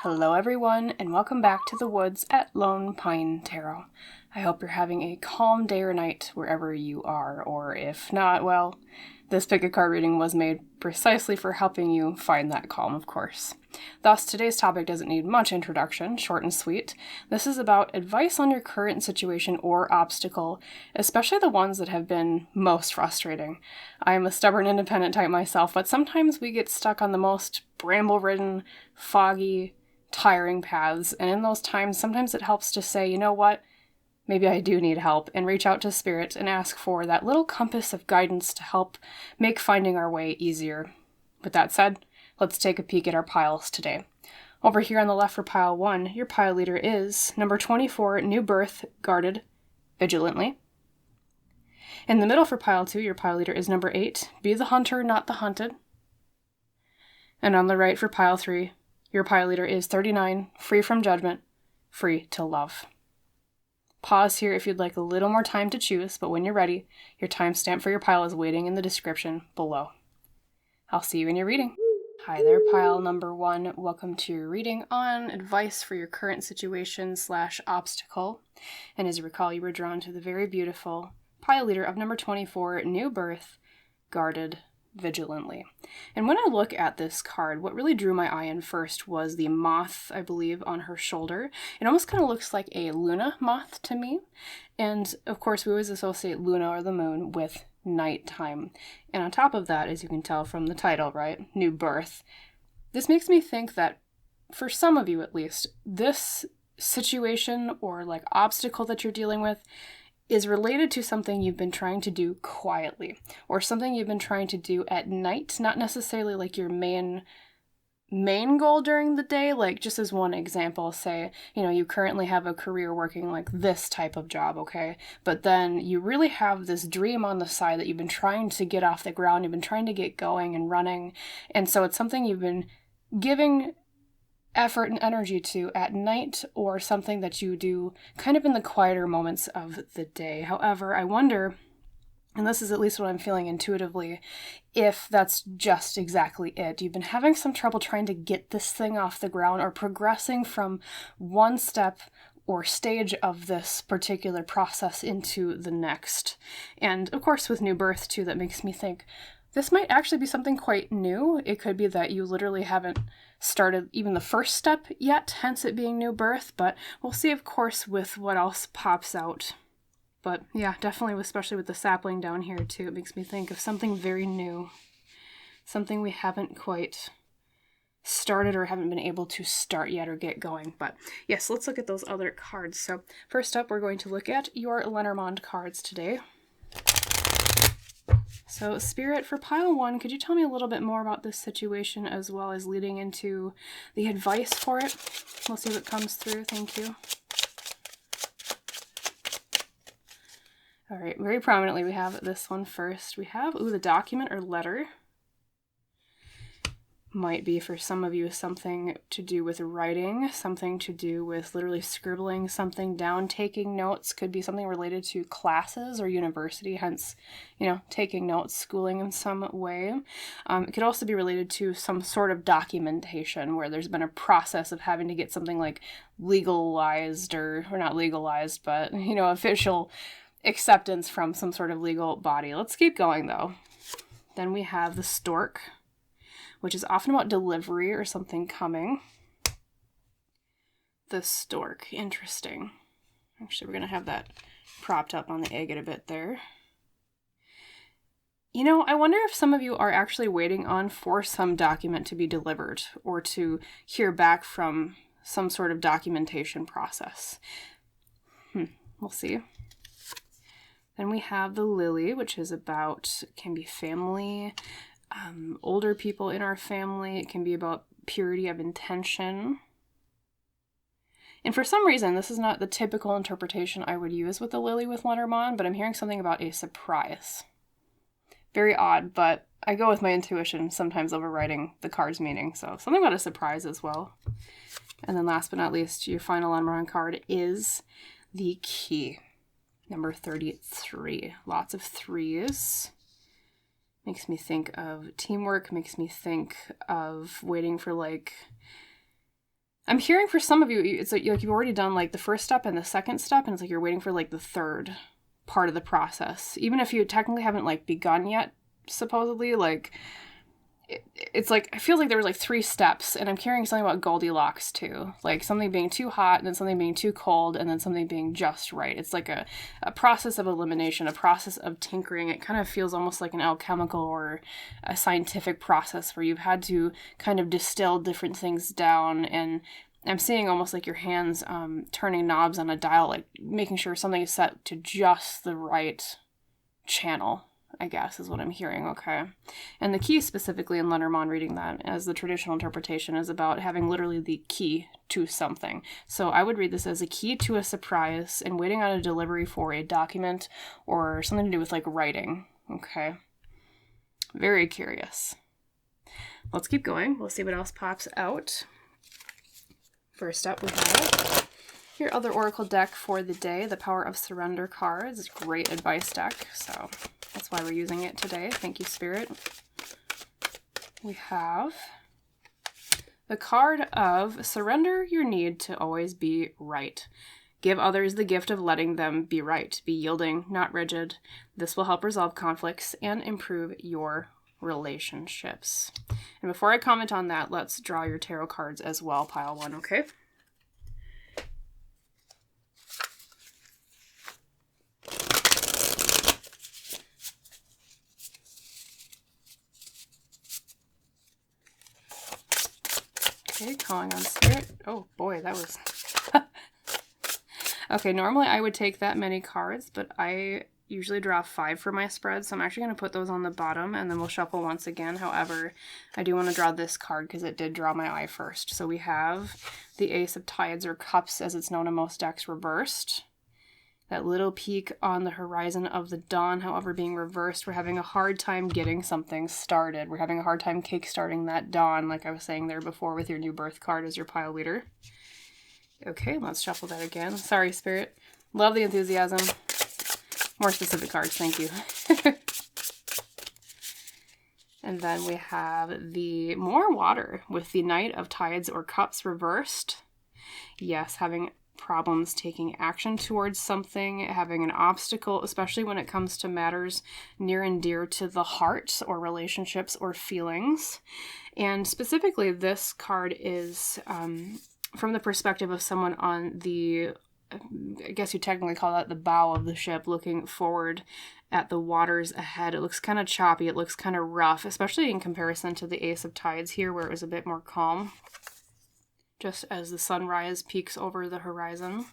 Hello everyone, and welcome back to the woods at Lone Pine Tarot. I hope you're having a calm day or night wherever you are, or if not, well, this pick a card reading was made precisely for helping you find that calm, of course. Thus, today's topic doesn't need much introduction, short and sweet. This is about advice on your current situation or obstacle, especially the ones that have been most frustrating. I am a stubborn independent type myself, but sometimes we get stuck on the most bramble-ridden, foggy, tiring paths, and in those times, sometimes it helps to say, you know what, maybe I do need help, and reach out to Spirit and ask for that little compass of guidance to help make finding our way easier. With that said, let's take a peek at our piles today. Over here on the left for pile 1, your pile leader is number 24, New Birth, guarded vigilantly. In the middle for pile 2, your pile leader is number 8, Be the hunter, not the hunted. And on the right for pile 3, your pile leader is 39, Free from Judgment, Free to Love. Pause here if you'd like a little more time to choose, but when you're ready, your timestamp for your pile is waiting in the description below. I'll see you in your reading. Hi there, pile number 1. Welcome to your reading on advice for your current situation / obstacle. And as you recall, you were drawn to the very beautiful pile leader of number 24, New Birth, guarded vigilantly. And when I look at this card, what really drew my eye in first was the moth, I believe, on her shoulder. It almost kind of looks like a Luna moth to me. And of course, we always associate Luna or the moon with nighttime. And on top of that, as you can tell from the title, right, New Birth, this makes me think that for some of you at least, this situation or like obstacle that you're dealing with is related to something you've been trying to do quietly, or something you've been trying to do at night, not necessarily like your main goal during the day. Like, just as one example, say, you currently have a career working like this type of job, okay? But then you really have this dream on the side that you've been trying to get off the ground, you've been trying to get going and running, and so it's something you've been giving effort and energy to at night, or something that you do kind of in the quieter moments of the day. However, I wonder, and this is at least what I'm feeling intuitively, if that's just exactly it. You've been having some trouble trying to get this thing off the ground, or progressing from one step or stage of this particular process into the next. And of course, with New Birth too, that makes me think this might actually be something quite new. It could be that you literally haven't started even the first step yet, hence it being New Birth, but we'll see, of course, with what else pops out. But yeah, definitely, especially with the sapling down here too, it makes me think of something very new, something we haven't quite started or haven't been able to start yet or get going. But yes, let's look at those other cards. So first up, we're going to look at your Lenormand cards today. So Spirit, for pile 1, could you tell me a little bit more about this situation as well as leading into the advice for it? We'll see what comes through. Thank you. All right, very prominently we have this one first. We have, the document or letter. Might be for some of you something to do with writing, something to do with literally scribbling something down, taking notes. Could be something related to classes or university, hence, taking notes, schooling in some way. It could also be related to some sort of documentation where there's been a process of having to get something like legalized or not legalized, but, official acceptance from some sort of legal body. Let's keep going though. Then we have the stork, which is often about delivery or something coming. The stork, interesting. Actually, we're going to have that propped up on the agate a bit there. I wonder if some of you are actually waiting on for some document to be delivered or to hear back from some sort of documentation process. We'll see. Then we have the lily, which is about, can be family, older people in our family. It can be about purity of intention. And for some reason, this is not the typical interpretation I would use with the lily with Lenormand, but I'm hearing something about a surprise. Very odd, but I go with my intuition, sometimes overriding the card's meaning. So something about a surprise as well. And then last but not least, your final Lenormand card is the key, number 33. Lots of threes. Makes me think of teamwork, makes me think of waiting for I'm hearing for some of you, it's like you've already done like the first step and the second step, and it's like you're waiting for like the third part of the process. Even if you technically haven't like begun yet, supposedly, like it's like I feel like there was like 3 steps, and I'm hearing something about Goldilocks too, like something being too hot and then something being too cold and then something being just right. It's like a process of elimination, a process of tinkering. It kind of feels almost like an alchemical or a scientific process where you've had to kind of distill different things down, and I'm seeing almost like your hands turning knobs on a dial, like making sure something is set to just the right channel, I guess, is what I'm hearing, okay? And the key specifically in Lenormand, reading that as the traditional interpretation, is about having literally the key to something. So I would read this as a key to a surprise and waiting on a delivery for a document or something to do with like writing, okay? Very curious. Let's keep going. We'll see what else pops out. First up, we have your other oracle deck for the day, the Power of Surrender cards. It's a great advice deck, so that's why we're using it today. Thank you, Spirit. We have the card of Surrender your need to always be right. Give others the gift of letting them be right. Be yielding, not rigid. This will help resolve conflicts and improve your relationships. And before I comment on that, let's draw your tarot cards as well, pile 1, okay? Okay, calling on Spirit. Oh boy, that was... Okay, normally I would take that many cards, but I usually draw 5 for my spread, so I'm actually going to put those on the bottom, and then we'll shuffle once again. However, I do want to draw this card because it did draw my eye first. So we have the Ace of Tides, or Cups as it's known in most decks, reversed. That little peak on the horizon of the dawn, however, being reversed. We're having a hard time getting something started. We're having a hard time kickstarting that dawn, like I was saying there before with your new birth card as your pile leader. Okay, let's shuffle that again. Sorry, Spirit. Love the enthusiasm. More specific cards, thank you. And then we have the more water with the Knight of Tides or Cups reversed. Yes, having problems taking action towards something, having an obstacle, especially when it comes to matters near and dear to the heart or relationships or feelings. And specifically, this card is from the perspective of someone on the, I guess you technically call that the bow of the ship, looking forward at the waters ahead. It looks kind of choppy. It looks kind of rough, especially in comparison to the Ace of Tides here, where it was a bit more calm, just as the sunrise peaks over the horizon.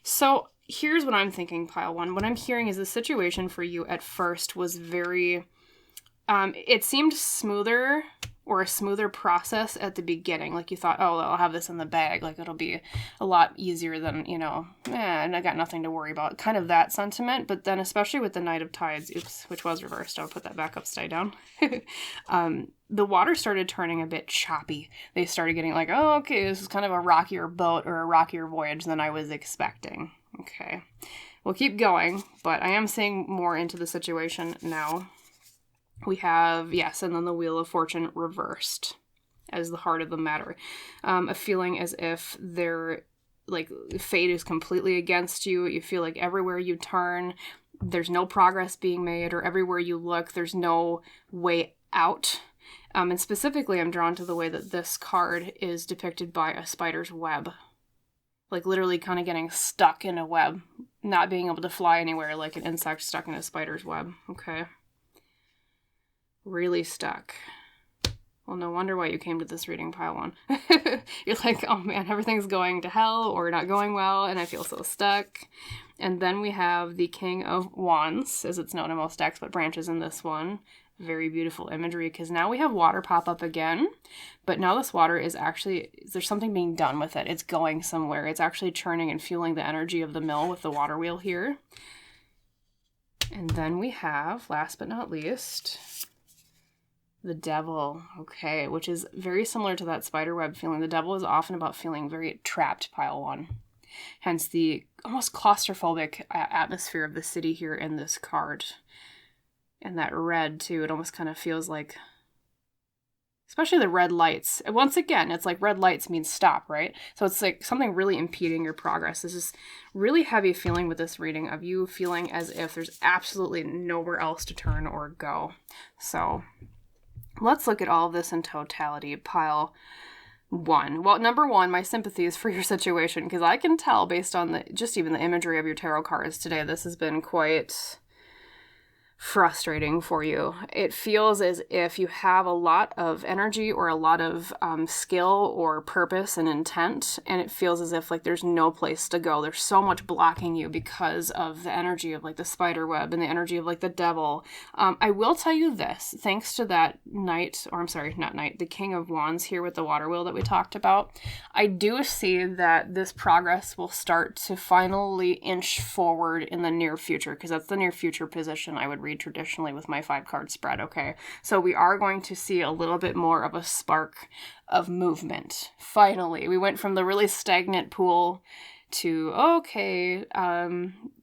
So here's what I'm thinking, pile 1. What I'm hearing is the situation for you at first was very, it seemed smoother, or a smoother process at the beginning. Like you thought, oh, I'll have this in the bag. Like it'll be a lot easier than, and I got nothing to worry about. Kind of that sentiment. But then especially with the Knight of Tides, which was reversed. I'll put that back upside down. The water started turning a bit choppy. They started getting like, oh, okay, this is kind of a rockier boat or a rockier voyage than I was expecting. Okay. We'll keep going, but I am seeing more into the situation now. We have, yes, and then the Wheel of Fortune reversed as the heart of the matter. A feeling as if fate is completely against you. You feel like everywhere you turn, there's no progress being made, or everywhere you look, there's no way out. And specifically, I'm drawn to the way that this card is depicted by a spider's web. Like literally kind of getting stuck in a web, not being able to fly anywhere, like an insect stuck in a spider's web. Okay. Really stuck. Well, no wonder why you came to this reading, pile 1. You're like, oh man, everything's going to hell or not going well, and I feel so stuck. And then we have the King of Wands, as it's known in most decks, but branches in this one. Very beautiful imagery, because now we have water pop up again, but now this water is actually, there's something being done with it. It's going somewhere. It's actually churning and fueling the energy of the mill with the water wheel here. And then we have, last but not least, the Devil, okay, which is very similar to that spiderweb feeling. The Devil is often about feeling very trapped, pile 1. Hence the almost claustrophobic atmosphere of the city here in this card. And that red, too, it almost kind of feels like especially the red lights. Once again, it's like red lights means stop, right? So it's like something really impeding your progress. This is really heavy feeling with this reading of you feeling as if there's absolutely nowhere else to turn or go. So let's look at all of this in totality. Pile 1. Well, number 1, my sympathies for your situation, because I can tell based on just even the imagery of your tarot cards today, this has been quite frustrating for you. It feels as if you have a lot of energy or a lot of skill or purpose and intent, and it feels as if like there's no place to go. There's so much blocking you because of the energy of like the spider web and the energy of like the devil. I will tell you this, thanks to that knight, or I'm sorry, not knight, the King of Wands here with the water wheel that we talked about, I do see that this progress will start to finally inch forward in the near future, because that's the near future position I would read traditionally with my 5-card spread, okay? So we are going to see a little bit more of a spark of movement. Finally, we went from the really stagnant pool to, okay,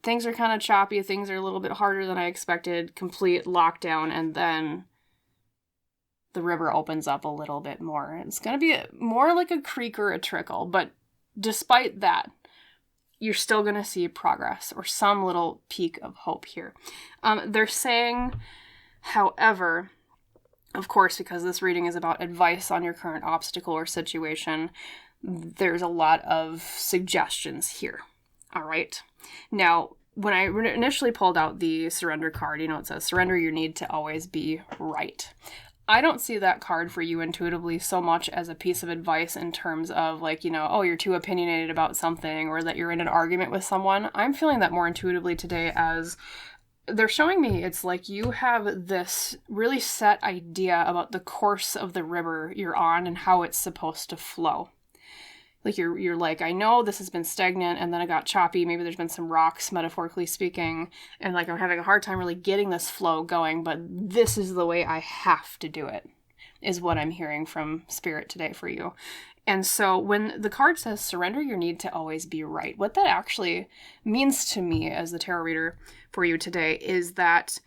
things are kind of choppy, things are a little bit harder than I expected, complete lockdown, and then the river opens up a little bit more. It's going to be more like a creek or a trickle, but despite that, you're still going to see progress or some little peak of hope here. They're saying, however, of course, because this reading is about advice on your current obstacle or situation, there's a lot of suggestions here. All right. Now, when I initially pulled out the surrender card, you know, it says, surrender your need to always be right. I don't see that card for you intuitively so much as a piece of advice in terms of like, you know, oh, you're too opinionated about something or that you're in an argument with someone. I'm feeling that more intuitively today as they're showing me it's like you have this really set idea about the course of the river you're on and how it's supposed to flow. Like you're like, I know this has been stagnant and then it got choppy. Maybe there's been some rocks, metaphorically speaking. And like, I'm having a hard time really getting this flow going, but this is the way I have to do it, is what I'm hearing from Spirit today for you. And so when the card says surrender your need to always be right, what that actually means to me as the tarot reader for you today is that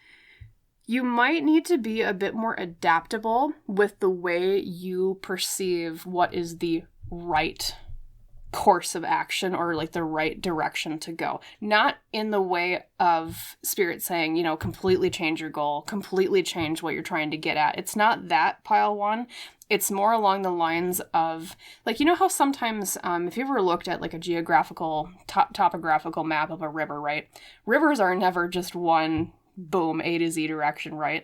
you might need to be a bit more adaptable with the way you perceive what is the right course of action or like the right direction to go. Not in the way of Spirit saying, you know, completely change your goal, completely change what you're trying to get at. It's not that, pile 1. It's more along the lines of, like, you know how sometimes, if you ever looked at like a geographical, topographical map of a river, right? Rivers are never just one, boom, A to Z direction, right?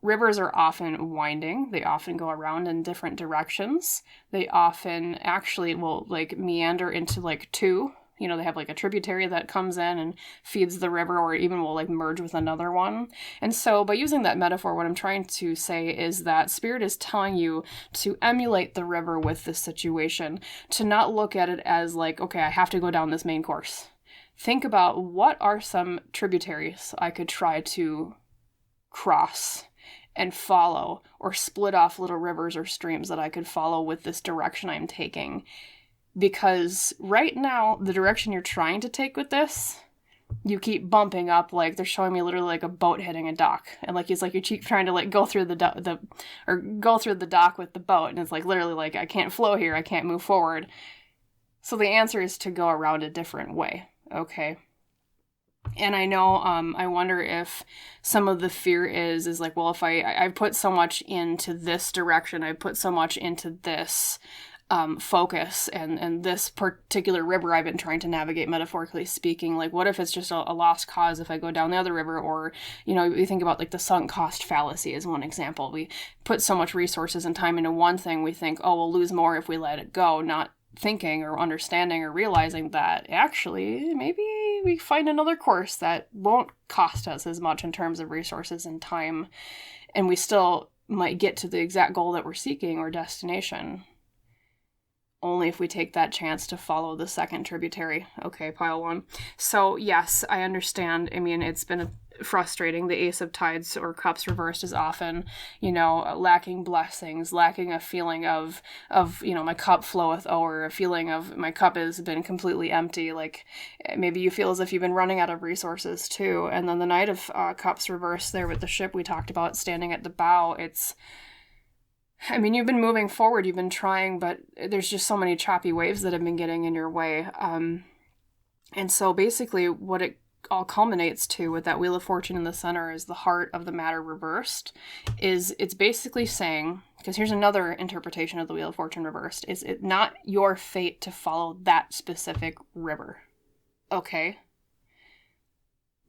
Rivers are often winding. They often go around in different directions. They often actually will like meander into like 2. You know, they have like a tributary that comes in and feeds the river, or even will like merge with another one. And so by using that metaphor, what I'm trying to say is that Spirit is telling you to emulate the river with this situation, to not look at it as like, okay, I have to go down this main course. Think about what are some tributaries I could try to cross and follow, or split off little rivers or streams that I could follow with this direction I'm taking. Because right now, the direction you're trying to take with this, you keep bumping up, like they're showing me literally like a boat hitting a dock. And like, it's like you keep trying to like go through the dock with the boat. And it's like literally like, I can't flow here, I can't move forward. So the answer is to go around a different way, okay? And I know, I wonder if some of the fear is like, well, if I put so much into this direction, I put so much into this focus and this particular river I've been trying to navigate, metaphorically speaking, like, what if it's just a lost cause if I go down the other river? Or, you know, we think about like the sunk cost fallacy as one example. We put so much resources and time into one thing, we think, oh, we'll lose more if we let it go, not thinking or understanding or realizing that actually maybe we find another course that won't cost us as much in terms of resources and time, and we still might get to the exact goal that we're seeking or destination, only if we take that chance to follow the second tributary. Okay, pile 1. So yes, I understand. I mean, it's been frustrating. The Ace of Tides or Cups reversed is often, you know, lacking blessings, lacking a feeling of, you know, my cup floweth o'er, a feeling of my cup has been completely empty. Like maybe you feel as if you've been running out of resources too. And then the Knight of Cups reversed there with the ship we talked about standing at the bow. It's I mean, you've been moving forward, you've been trying, but there's just so many choppy waves that have been getting in your way. And so basically what it all culminates to with that Wheel of Fortune in the center is the heart of the matter reversed. Is it's basically saying, because here's another interpretation of the Wheel of Fortune reversed, is it not your fate to follow that specific river. Okay?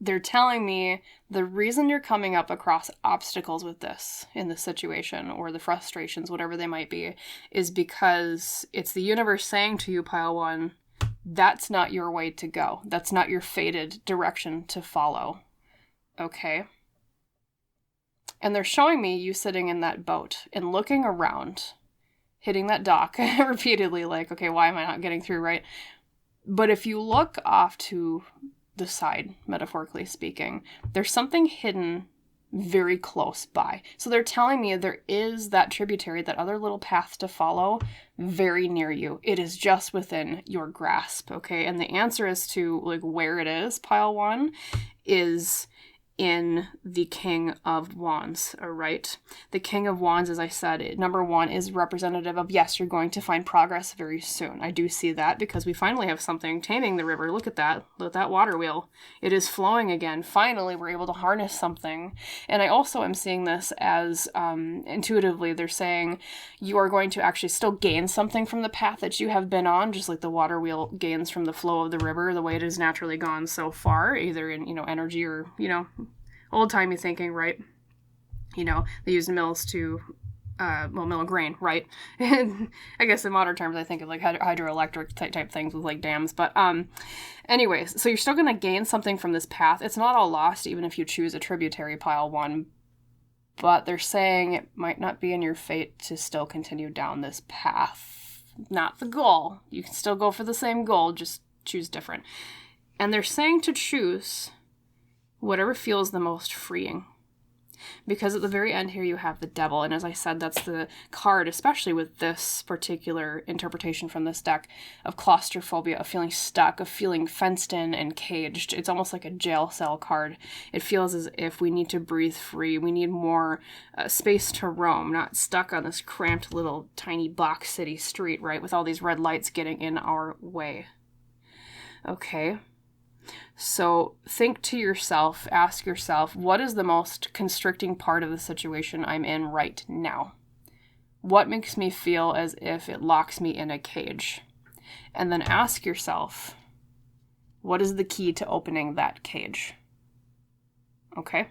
They're telling me the reason you're coming up across obstacles with this in this situation, or the frustrations, whatever they might be, is because it's the universe saying to you, Pile 1, that's not your way to go. That's not your fated direction to follow. Okay? And they're showing me you sitting in that boat and looking around, hitting that dock repeatedly, like, okay, why am I not getting through, right? But if you look off to the side, metaphorically speaking, there's something hidden very close by. So they're telling me there is that tributary, that other little path to follow, very near you. It is just within your grasp, okay? And the answer as to like where it is, Pile 1, is in the King of Wands, all right? The King of Wands, as I said, number 1 is representative of, yes, you're going to find progress very soon. I do see that because we finally have something taming the river. Look at that. Look at that water wheel. It is flowing again. Finally, we're able to harness something. And I also am seeing this as intuitively, they're saying you are going to actually still gain something from the path that you have been on, just like the water wheel gains from the flow of the river, the way it has naturally gone so far, either in, energy or, old-timey thinking, right? They used mills to, mill a grain, right? And I guess in modern terms, I think of like hydroelectric type things with like dams. But anyways, so you're still going to gain something from this path. It's not all lost, even if you choose a tributary, Pile 1. But they're saying it might not be in your fate to still continue down this path. Not the goal. You can still go for the same goal, just choose different. And they're saying to choose whatever feels the most freeing. Because at the very end here you have the Devil, and as I said, that's the card, especially with this particular interpretation from this deck, of claustrophobia, of feeling stuck, of feeling fenced in and caged. It's almost like a jail cell card. It feels as if we need to breathe free. We need more space to roam, not stuck on this cramped little tiny box city street, right, with all these red lights getting in our way. Okay. So think to yourself, ask yourself, what is the most constricting part of the situation I'm in right now? What makes me feel as if it locks me in a cage? And then ask yourself, what is the key to opening that cage? Okay?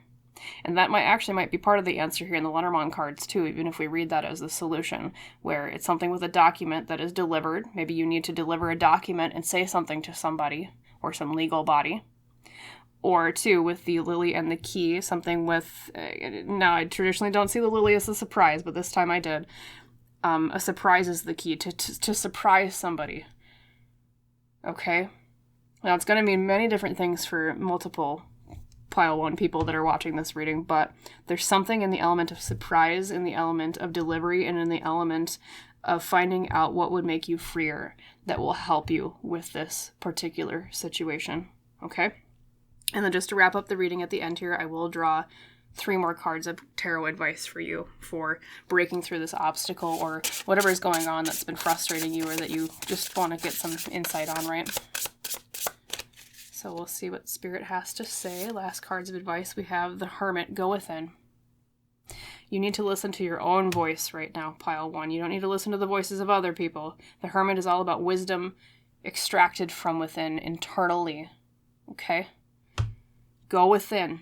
And that might be part of the answer here in the Lenormand cards too, even if we read that as the solution, where it's something with a document that is delivered. Maybe you need to deliver a document and say something to somebody, or some legal body. Or two, with the lily and the key, something with, now I traditionally don't see the lily as a surprise, but this time I did. A surprise is the key, to surprise somebody. Okay? Now it's going to mean many different things for multiple Pile 1 people that are watching this reading, but there's something in the element of surprise, in the element of delivery, and in the element of finding out what would make you freer that will help you with this particular situation. Okay? And then just to wrap up the reading at the end here, I will draw 3 more cards of tarot advice for you for breaking through this obstacle or whatever is going on that's been frustrating you or that you just want to get some insight on, right? So we'll see what Spirit has to say. Last cards of advice, we have the Hermit. Go within. You need to listen to your own voice right now, Pile 1. You don't need to listen to the voices of other people. The Hermit is all about wisdom extracted from within, internally. Okay? Go within.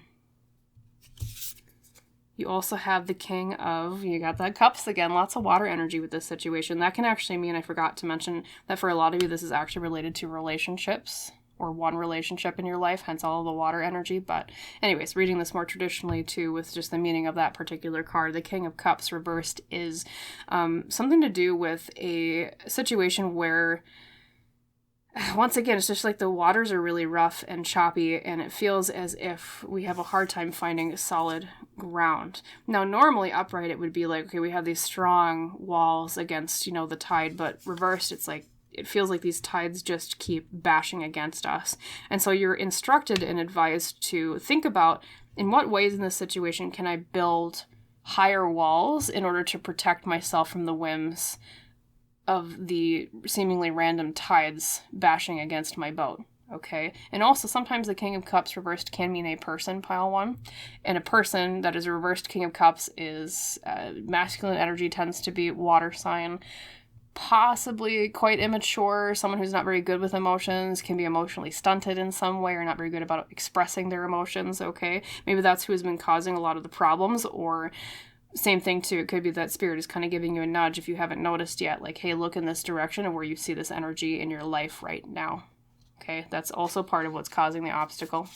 You also have the King of, you got that Cups again, lots of water energy with this situation. That can actually mean, I forgot to mention, that for a lot of you this is actually related to relationships, or one relationship in your life, hence all the water energy. But anyways, reading this more traditionally too, with just the meaning of that particular card, the King of Cups reversed is something to do with a situation where, once again, it's just like the waters are really rough and choppy, and it feels as if we have a hard time finding solid ground. Now, normally upright, it would be like, okay, we have these strong walls against, the tide, but reversed, it's like, it feels like these tides just keep bashing against us. And so you're instructed and advised to think about, in what ways in this situation can I build higher walls in order to protect myself from the whims of the seemingly random tides bashing against my boat. Okay, and also sometimes the King of Cups reversed can mean a person, pile 1. And a person that is a reversed King of Cups is masculine energy, tends to be water sign, possibly quite immature, someone who's not very good with emotions, can be emotionally stunted in some way, or not very good about expressing their emotions. Okay, maybe that's who has been causing a lot of the problems, or same thing too, it could be that spirit is kind of giving you a nudge if you haven't noticed yet, like, hey, look in this direction of where you see this energy in your life right now. Okay, that's also part of what's causing the obstacle.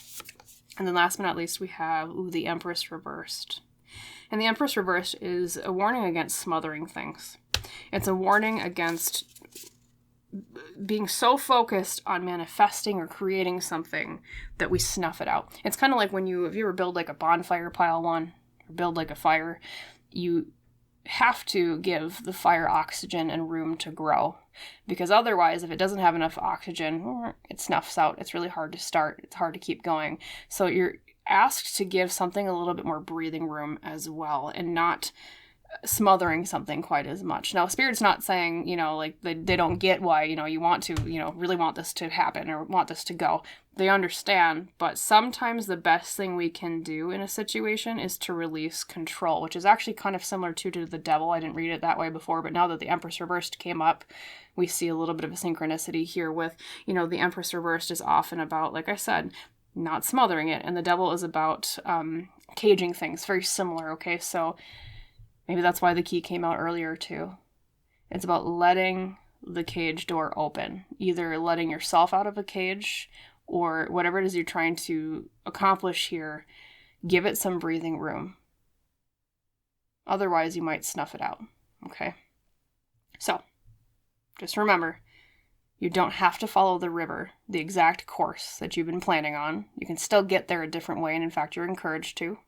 And then last but not least, we have the Empress reversed. And the Empress reversed is a warning against smothering things. It's a warning against being so focused on manifesting or creating something that we snuff it out. It's kind of like if you ever build like a bonfire, pile 1, or build like a fire, you have to give the fire oxygen and room to grow, because otherwise, if it doesn't have enough oxygen, it snuffs out. It's really hard to start. It's hard to keep going. So you're asked to give something a little bit more breathing room as well, and not smothering something quite as much. Now, Spirit's not saying, like they don't get why, you want to, really want this to happen or want this to go. They understand, but sometimes the best thing we can do in a situation is to release control, which is actually kind of similar to the Devil. I didn't read it that way before, but now that the Empress Reversed came up, we see a little bit of a synchronicity here with, the Empress Reversed is often about, like I said, not smothering it, and the Devil is about caging things. Very similar, okay? So maybe that's why the key came out earlier too. It's about letting the cage door open, either letting yourself out of a cage or whatever it is you're trying to accomplish here, give it some breathing room. Otherwise, you might snuff it out, okay? So, just remember, you don't have to follow the river, the exact course that you've been planning on. You can still get there a different way, and in fact, you're encouraged to.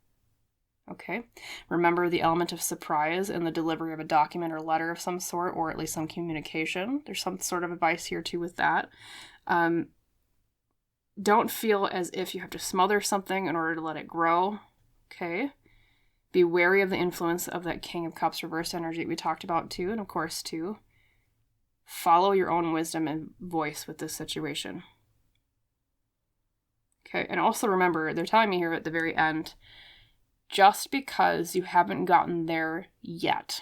Okay? Remember the element of surprise in the delivery of a document or letter of some sort, or at least some communication. There's some sort of advice here too with that. Don't feel as if you have to smother something in order to let it grow. Okay? Be wary of the influence of that King of Cups reverse energy that we talked about too, and of course too, follow your own wisdom and voice with this situation. Okay, and also remember, they're telling me here at the very end, just because you haven't gotten there yet,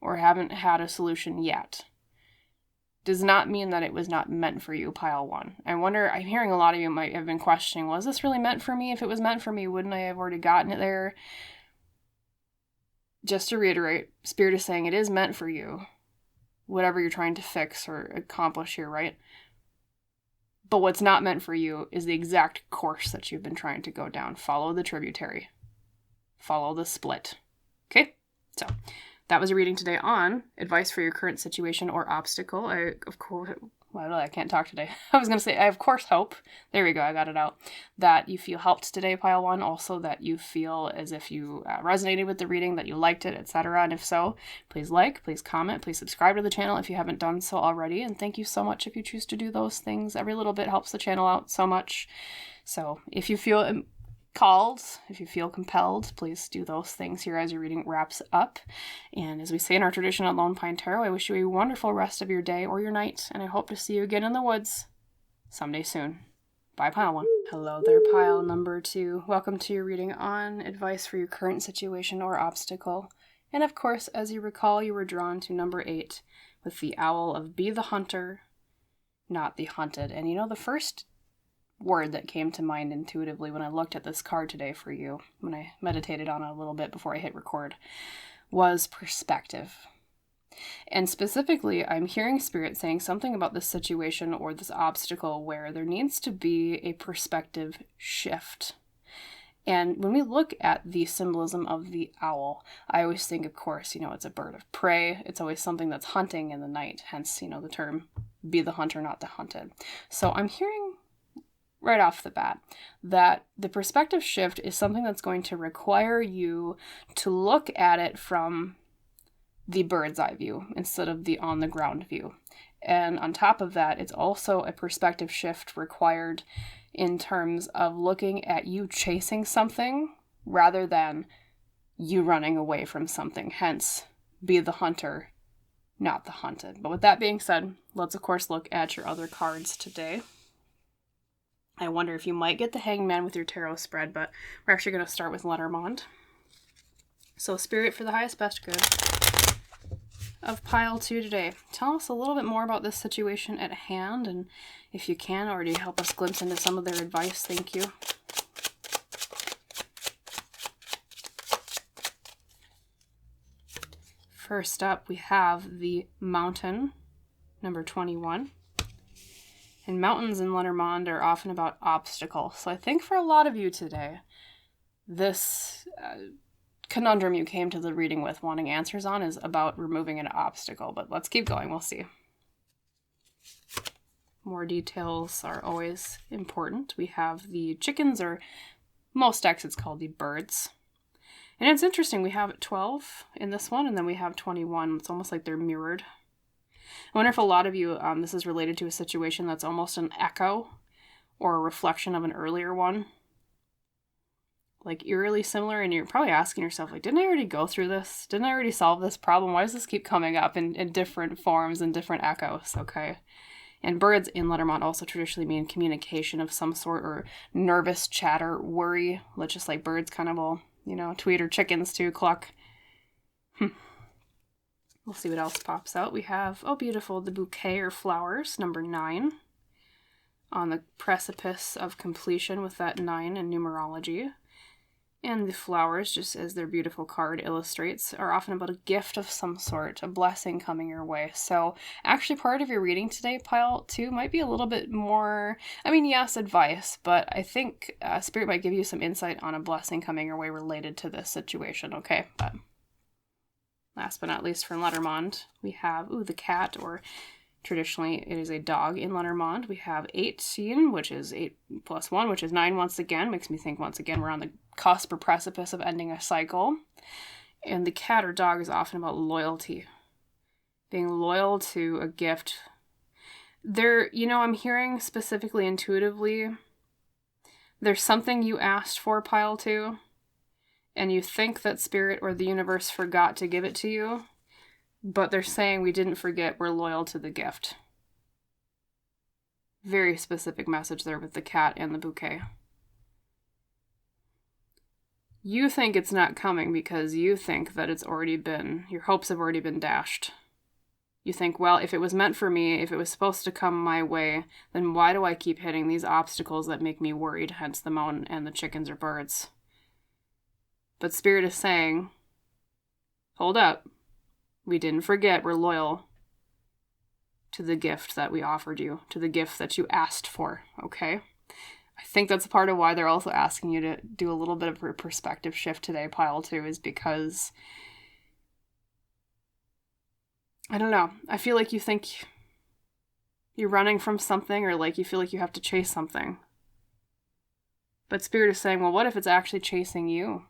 or haven't had a solution yet, does not mean that it was not meant for you, pile 1. I wonder, I'm hearing a lot of you might have been questioning, was this really meant for me? If it was meant for me, wouldn't I have already gotten it there? Just to reiterate, Spirit is saying it is meant for you, whatever you're trying to fix or accomplish here, right? But what's not meant for you is the exact course that you've been trying to go down. Follow the tributary. Follow the split. Okay? So, that was a reading today on advice for your current situation or obstacle. I can't talk today. I was going to say, I of course hope, there we go, I got it out, that you feel helped today, pile 1. Also, that you feel as if you resonated with the reading, that you liked it, etc. And if so, please please comment, please subscribe to the channel if you haven't done so already. And thank you so much if you choose to do those things. Every little bit helps the channel out so much. So if you feel called, if you feel compelled, please do those things here as your reading wraps up. And as we say in our tradition at Lone Pine Tarot, I wish you a wonderful rest of your day or your night, and I hope to see you again in the woods someday soon. Bye, pile 1. Hello there, pile number 2. Welcome to your reading on advice for your current situation or obstacle. And of course, as you recall, you were drawn to number 8 with the owl of be the hunter, not the hunted. And the first word that came to mind intuitively when I looked at this card today for you, when I meditated on it a little bit before I hit record, was perspective. And specifically, I'm hearing Spirit saying something about this situation or this obstacle where there needs to be a perspective shift. And when we look at the symbolism of the owl, I always think, of course, it's a bird of prey. It's always something that's hunting in the night, hence, the term be the hunter, not the hunted. So I'm hearing right off the bat that the perspective shift is something that's going to require you to look at it from the bird's eye view instead of the on the ground view. And on top of that, it's also a perspective shift required in terms of looking at you chasing something rather than you running away from something. Hence, be the hunter, not the hunted. But with that being said, let's of course look at your other cards today. I wonder if you might get the Hangman with your tarot spread, but we're actually going to start with Lenormand. So Spirit, for the highest best good of pile 2 today. Tell us a little bit more about this situation at hand, and if you can, already help us glimpse into some of their advice. Thank you. First up, we have the Mountain, number 21. And mountains in Lenormand are often about obstacles. So I think for a lot of you today, this conundrum you came to the reading with wanting answers on is about removing an obstacle. But let's keep going. We'll see. More details are always important. We have the chickens, or most decks it's called the birds. And it's interesting. We have 12 in this one, and then we have 21. It's almost like they're mirrored. I wonder if a lot of you, this is related to a situation that's almost an echo or a reflection of an earlier one. Like eerily similar, and you're probably asking yourself, like, didn't I already go through this? Didn't I already solve this problem? Why does this keep coming up in different forms and different echoes? Okay. And birds in Lenormand also traditionally mean communication of some sort, or nervous chatter, worry. Let's just like birds kind of will, tweet, or chickens too, cluck. We'll see what else pops out. We have, oh beautiful, the bouquet or flowers, number 9. On the precipice of completion with that 9 in numerology. And the flowers, just as their beautiful card illustrates, are often about a gift of some sort, a blessing coming your way. So actually part of your reading today, pile 2, might be a little bit more, yes, advice, but I think Spirit might give you some insight on a blessing coming your way related to this situation, okay? But last but not least, from Lenormand, we have, the cat, or traditionally it is a dog in Lenormand. We have 18, which is 8 plus 1, which is 9 once again. Makes me think once again we're on the cusp or precipice of ending a cycle. And the cat or dog is often about loyalty. Being loyal to a gift. I'm hearing specifically intuitively, there's something you asked for, pile 2, and you think that Spirit or the universe forgot to give it to you, but they're saying we didn't forget, we're loyal to the gift. Very specific message there with the cat and the bouquet. You think it's not coming because you think that your hopes have already been dashed. You think, well, if it was meant for me, if it was supposed to come my way, then why do I keep hitting these obstacles that make me worried, hence the mountain and the chickens or birds? But Spirit is saying, hold up. We didn't forget, we're loyal to the gift that we offered you, to the gift that you asked for, okay? I think that's a part of why they're also asking you to do a little bit of a perspective shift today, pile 2, is because, I don't know, I feel like you think you're running from something, or like you feel like you have to chase something. But Spirit is saying, well, what if it's actually chasing you?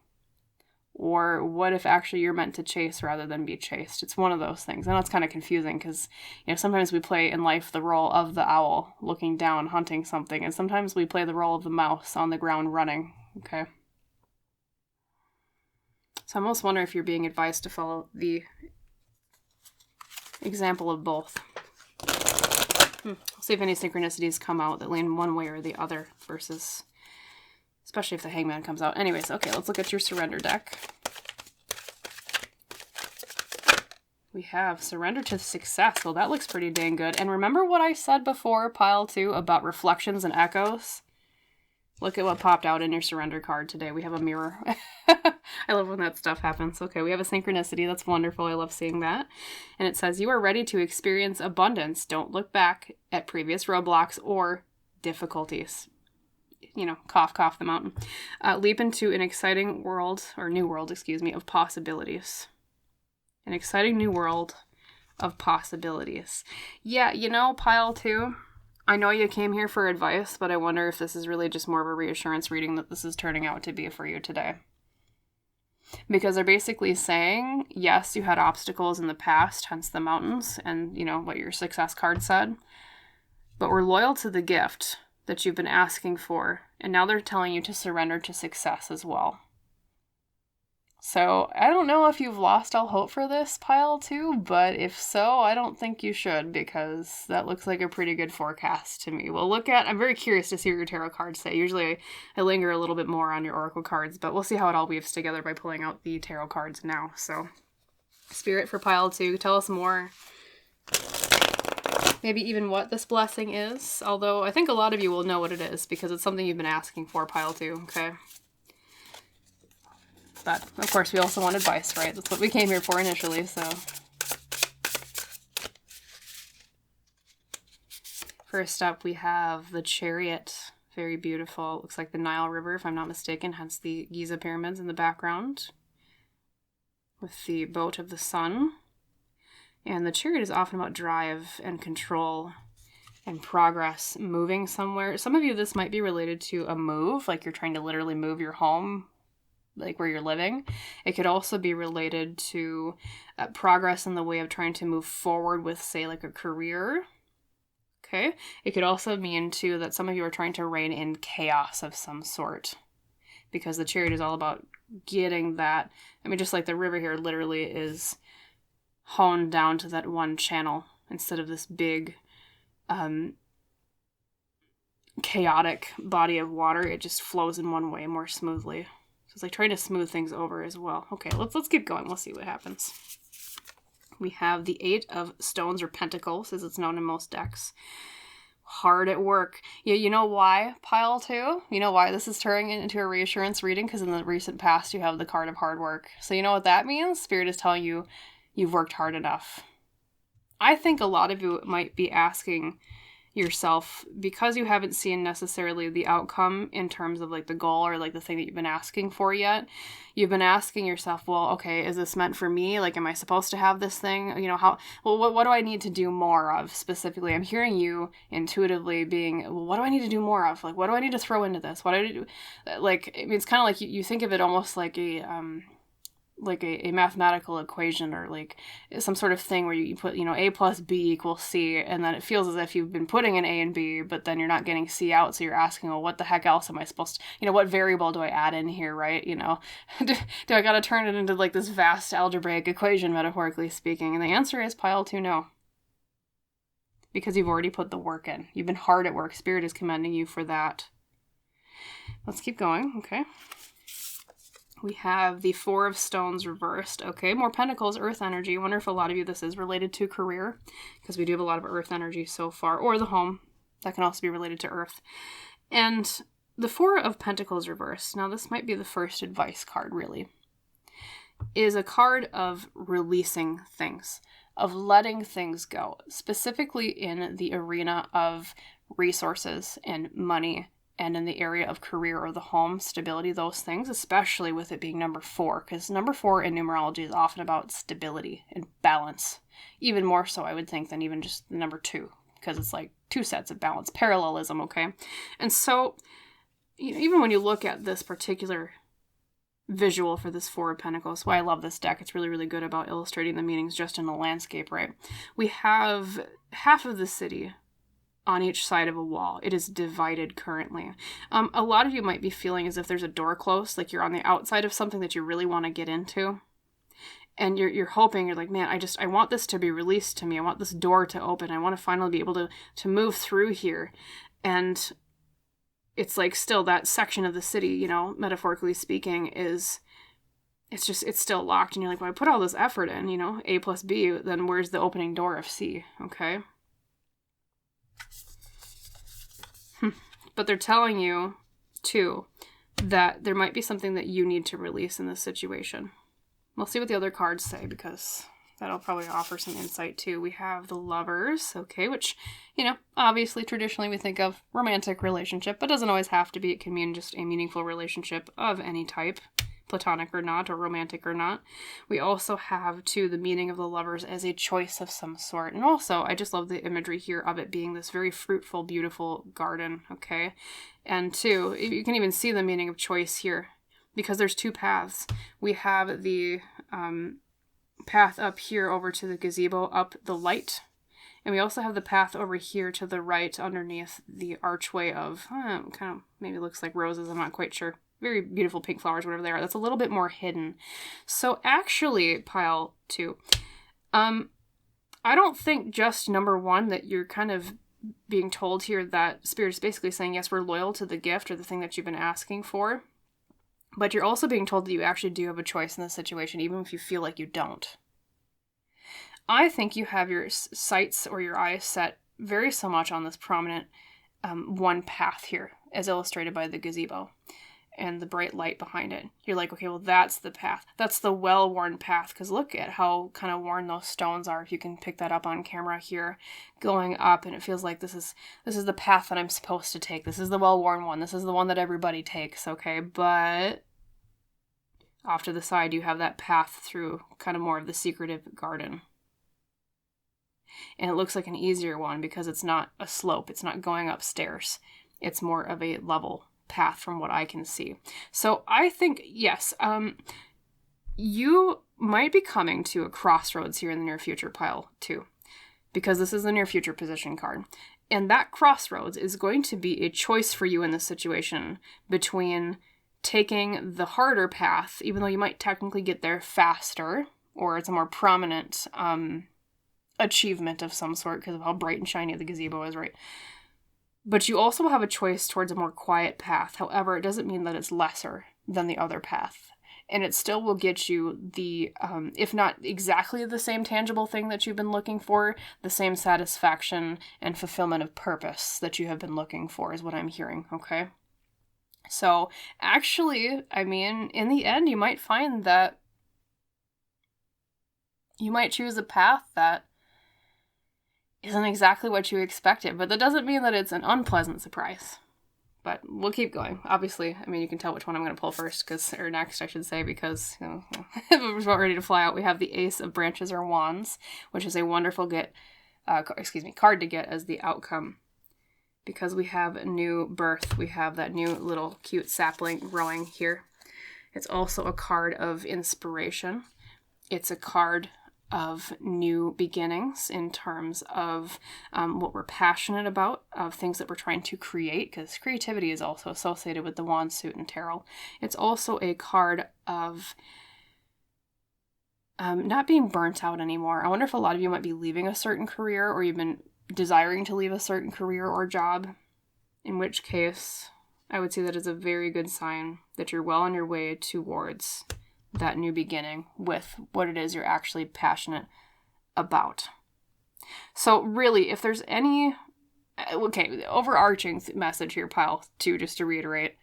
Or what if actually you're meant to chase rather than be chased? It's one of those things. I know it's kind of confusing because, sometimes we play in life the role of the owl looking down, hunting something. And sometimes we play the role of the mouse on the ground running. Okay. So I almost wonder if you're being advised to follow the example of both. We'll see if any synchronicities come out that lean one way or the other versus... especially if the Hangman comes out. Anyways, okay, let's look at your surrender deck. We have Surrender to Success. Well, that looks pretty dang good. And remember what I said before, pile 2, about reflections and echoes? Look at what popped out in your surrender card today. We have a mirror. I love when that stuff happens. Okay, we have a synchronicity. That's wonderful. I love seeing that. And it says, you are ready to experience abundance. Don't look back at previous roadblocks or difficulties. Cough, cough, the mountain. Leap into an exciting world, or new world, of possibilities. An exciting new world of possibilities. Yeah, pile 2, I know you came here for advice, but I wonder if this is really just more of a reassurance reading that this is turning out to be for you today. Because they're basically saying, yes, you had obstacles in the past, hence the mountains, and, what your success card said, but we're loyal to the gift that you've been asking for, and now they're telling you to surrender to success as well. So I don't know if you've lost all hope for this pile too, but if so, I don't think you should, because that looks like a pretty good forecast to me. I'm very curious to see what your tarot cards say. Usually I linger a little bit more on your oracle cards, but we'll see how it all weaves together by pulling out the tarot cards now. So Spirit for pile 2, tell us more. Maybe even what this blessing is, although I think a lot of you will know what it is because it's something you've been asking for, pile 2, okay? But, of course, we also want advice, right? That's what we came here for initially, so. First up, we have the Chariot. Very beautiful. Looks like the Nile River, if I'm not mistaken, hence the Giza pyramids in the background. With the boat of the sun. And the Chariot is often about drive and control and progress, moving somewhere. Some of you, this might be related to a move, like you're trying to literally move your home, like where you're living. It could also be related to progress in the way of trying to move forward with, say, like a career. Okay. It could also mean, too, that some of you are trying to rein in chaos of some sort, because the Chariot is all about getting that. I mean, just like the river here literally is honed down to that one channel instead of this big chaotic body of water. It just flows in one way more smoothly. So it's like trying to smooth things over as well. Okay, let's keep going. We'll see what happens. We have the 8 of Stones, or Pentacles, as it's known in most decks. Hard at work. Yeah, you know why, pile 2? You know why this is turning into a reassurance reading? Because in the recent past, you have the card of hard work. So you know what that means? Spirit is telling you you've worked hard enough. I think a lot of you might be asking yourself, because you haven't seen necessarily the outcome in terms of like the goal or like the thing that you've been asking for yet, you've been asking yourself, well, okay, is this meant for me? Like, am I supposed to have this thing? You know, what do I need to do more of specifically? I'm hearing you intuitively being, well, what do I need to do more of? Like, what do I need to throw into this? What do I do? Like, I mean, it's kind of like you think of it almost like a mathematical equation, or like some sort of thing where you put, A plus B equals C, and then it feels as if you've been putting in A and B, but then you're not getting C out, so you're asking, well, what the heck else am I supposed to, what variable do I add in here, right? Do I gotta turn it into like this vast algebraic equation, metaphorically speaking? And the answer is pile 2, no. Because you've already put the work in. You've been hard at work. Spirit is commending you for that. Let's keep going, okay? We have the 4 of Stones reversed. Okay, more Pentacles, Earth energy. I wonder if a lot of you this is related to career, because we do have a lot of Earth energy so far, or the home. That can also be related to Earth. And the 4 of Pentacles reversed, now this might be the first advice card, really, is a card of releasing things, of letting things go, specifically in the arena of resources and money, and in the area of career or the home, stability, those things, especially with it being number 4, because number 4 in numerology is often about stability and balance. Even more so, I would think, than even just the number 2, because it's like 2 sets of balance, parallelism, okay? And so, even when you look at this particular visual for this 4 of Pentacles, why I love this deck, it's really, really good about illustrating the meanings just in the landscape, right? We have half of the city on each side of a wall. It is divided currently. A lot of you might be feeling as if there's a door closed, like you're on the outside of something that you really want to get into. And you're hoping, you're like, man, I want this to be released to me. I want this door to open. I want to finally be able to move through here. And it's like still that section of the city, metaphorically speaking, it's still locked. And you're like, well, I put all this effort in, A plus B, then where's the opening door of C? Okay. But they're telling you, too, that there might be something that you need to release in this situation. We'll see what the other cards say, because that'll probably offer some insight, too. We have the Lovers, okay, which, obviously, traditionally we think of romantic relationship, but doesn't always have to be. It can mean just a meaningful relationship of any type, platonic or not, or romantic or not. We also have, too, the meaning of the Lovers as a choice of some sort. And also, I just love the imagery here of it being this very fruitful, beautiful garden, okay? And 2, you can even see the meaning of choice here, because there's 2 paths. We have the path up here over to the gazebo, up the light. And we also have the path over here to the right underneath the archway of, kind of maybe looks like roses, I'm not quite sure. very beautiful pink flowers, whatever they are. That's a little bit more hidden. So actually, pile 2, I don't think just number 1 that you're kind of being told here that Spirit is basically saying, yes, we're loyal to the gift or the thing that you've been asking for. But you're also being told that you actually do have a choice in this situation, even if you feel like you don't. I think you have your sights or your eyes set very so much on this prominent one path here, as illustrated by the gazebo and the bright light behind it. You're like, okay, well, that's the path. That's the well-worn path, because look at how kind of worn those stones are, if you can pick that up on camera here, going up, and it feels like this is the path that I'm supposed to take. This is the well-worn one. This is the one that everybody takes, okay? But off to the side, you have that path through kind of more of the secretive garden. And it looks like an easier one because it's not a slope. It's not going upstairs. It's more of a level path from what I can see. So I think, yes, you might be coming to a crossroads here in the near future, pile 2, because this is the near future position card. And that crossroads is going to be a choice for you in this situation between taking the harder path, even though you might technically get there faster, or it's a more prominent achievement of some sort because of how bright and shiny the gazebo is, right? But you also have a choice towards a more quiet path. However, it doesn't mean that it's lesser than the other path. And it still will get you the, if not exactly the same tangible thing that you've been looking for, the same satisfaction and fulfillment of purpose that you have been looking for is what I'm hearing, okay? So actually, I mean, in the end, you might find that you might choose a path that isn't exactly what you expected, but that doesn't mean that it's an unpleasant surprise. But we'll keep going. Obviously, I mean, you can tell which one I'm going to pull first, or next, I should say, because, you know, if we're about ready to fly out, we have the Ace of Branches or Wands, which is a wonderful card to get as the outcome. Because we have a new birth, we have that new little cute sapling growing here. It's also a card of inspiration. It's a card of new beginnings in terms of what we're passionate about, of things that we're trying to create, because creativity is also associated with the wand suit and tarot. It's also a card of not being burnt out anymore. I wonder if a lot of you might be leaving a certain career, or you've been desiring to leave a certain career or job, in which case I would say that is a very good sign that you're well on your way towards that new beginning with what it is you're actually passionate about. So really, if there's any, the overarching message here, pile 2, just to reiterate,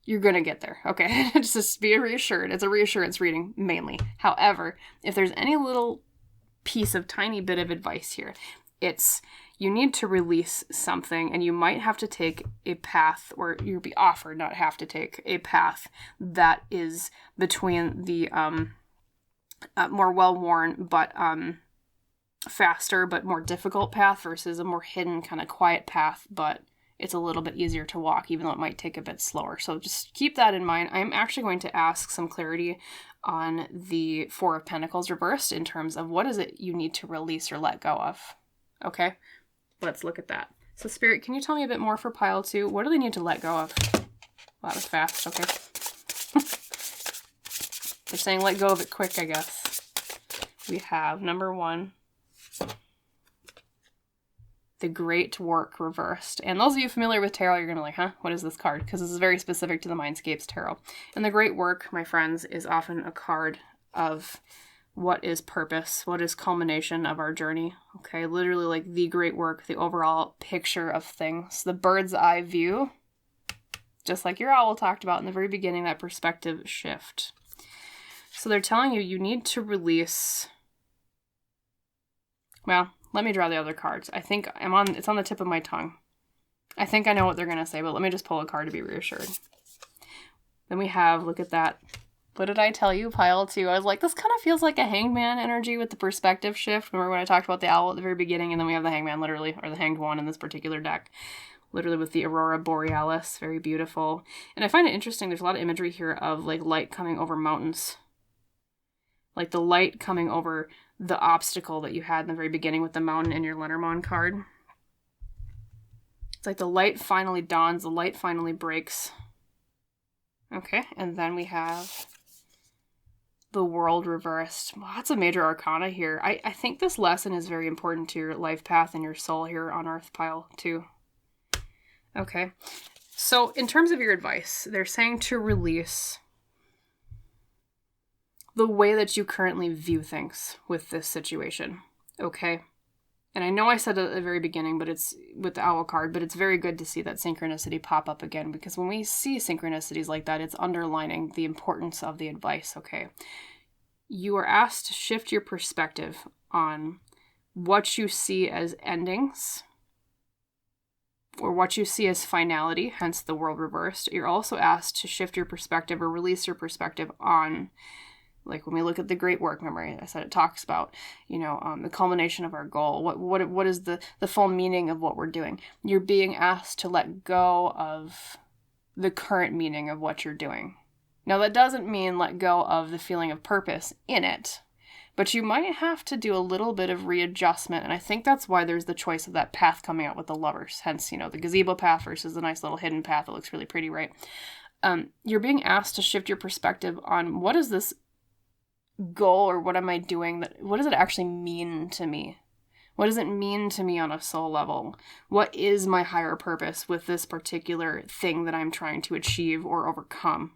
you're going to get there, okay? Just be reassured. It's a reassurance reading, mainly. However, if there's any little piece of tiny bit of advice here, it's you need to release something, and you might have to take a path, or you'll be offered, not have to take, a path that is between the more well-worn but faster but more difficult path versus a more hidden kind of quiet path, but it's a little bit easier to walk, even though it might take a bit slower. So just keep that in mind. I'm actually going to ask some clarity on the Four of Pentacles reversed in terms of what is it you need to release or let go of. Okay, let's look at that. So Spirit, can you tell me a bit more for pile 2? What do they need to let go of? Well, that was fast, okay. They're saying let go of it quick, I guess. We have number 1, the Great Work reversed. And those of you familiar with tarot, you're going to be like, huh, what is this card? Because this is very specific to the Mindscapes Tarot. And the Great Work, my friends, is often a card of what is purpose, what is culmination of our journey, okay? Literally like the great work, the overall picture of things, the bird's eye view, just like your owl talked about in the very beginning, that perspective shift. So they're telling you need to release, well, let me draw the other cards. I think it's on the tip of my tongue. I think I know what they're going to say, but let me just pull a card to be reassured. Then we have, look at that. What did I tell you? Pile 2. I was like, this kind of feels like a hangman energy with the perspective shift. Remember when I talked about the owl at the very beginning, and then we have the hangman literally, or the hanged one in this particular deck. Literally with the Aurora Borealis. Very beautiful. And I find it interesting. There's a lot of imagery here of like light coming over mountains. Like the light coming over the obstacle that you had in the very beginning with the mountain in your Lenormand card. It's like the light finally dawns, the light finally breaks. Okay, and then we have the World reversed. Well, that's a major arcana here. I think this lesson is very important to your life path and your soul here on Earth, pile 2. Okay, so in terms of your advice, they're saying to release the way that you currently view things with this situation, okay? And I know I said it at the very beginning, but it's with the owl card, but it's very good to see that synchronicity pop up again, because when we see synchronicities like that, it's underlining the importance of the advice, okay? You are asked to shift your perspective on what you see as endings or what you see as finality, hence the world reversed. You're also asked to shift your perspective or release your perspective on, like when we look at the great work, remember I said it talks about, the culmination of our goal. What is the full meaning of what we're doing? You're being asked to let go of the current meaning of what you're doing. Now, that doesn't mean let go of the feeling of purpose in it, but you might have to do a little bit of readjustment, and I think that's why there's the choice of that path coming out with the lovers, hence, the gazebo path versus the nice little hidden path that looks really pretty, right? You're being asked to shift your perspective on what is this goal or what am I doing, what does it actually mean to me? What does it mean to me on a soul level? What is my higher purpose with this particular thing that I'm trying to achieve or overcome?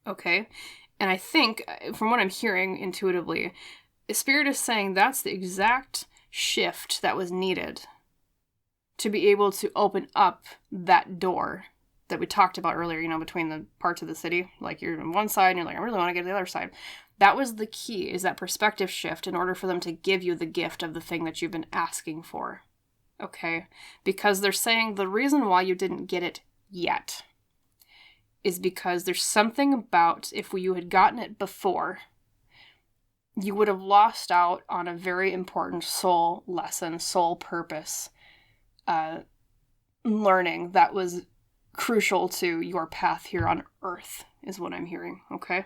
Okay, and I think, from what I'm hearing intuitively, Spirit is saying that's the exact shift that was needed to be able to open up that door that we talked about earlier, between the parts of the city. Like, you're on one side and you're like, I really want to get to the other side. That was the key, is that perspective shift in order for them to give you the gift of the thing that you've been asking for. Okay, because they're saying the reason why you didn't get it yet is because there's something about, if you had gotten it before, you would have lost out on a very important soul lesson, soul purpose, learning that was crucial to your path here on Earth, is what I'm hearing, okay?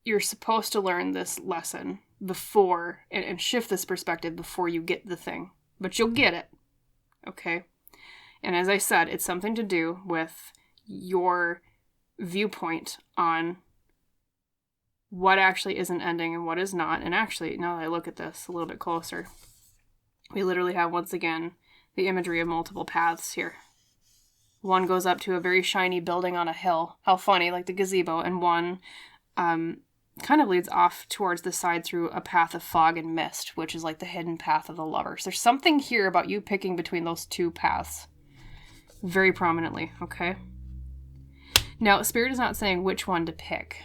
You're supposed to learn this lesson before, and shift this perspective before you get the thing, but you'll get it, okay? And as I said, it's something to do with your viewpoint on what actually is an ending and what is not. And actually, now that I look at this a little bit closer, we literally have, once again, the imagery of multiple paths here. One goes up to a very shiny building on a hill. How funny, like the gazebo. And one kind of leads off towards the side through a path of fog and mist, which is like the hidden path of the lovers. There's something here about you picking between those two paths very prominently, okay? Now, Spirit is not saying which one to pick,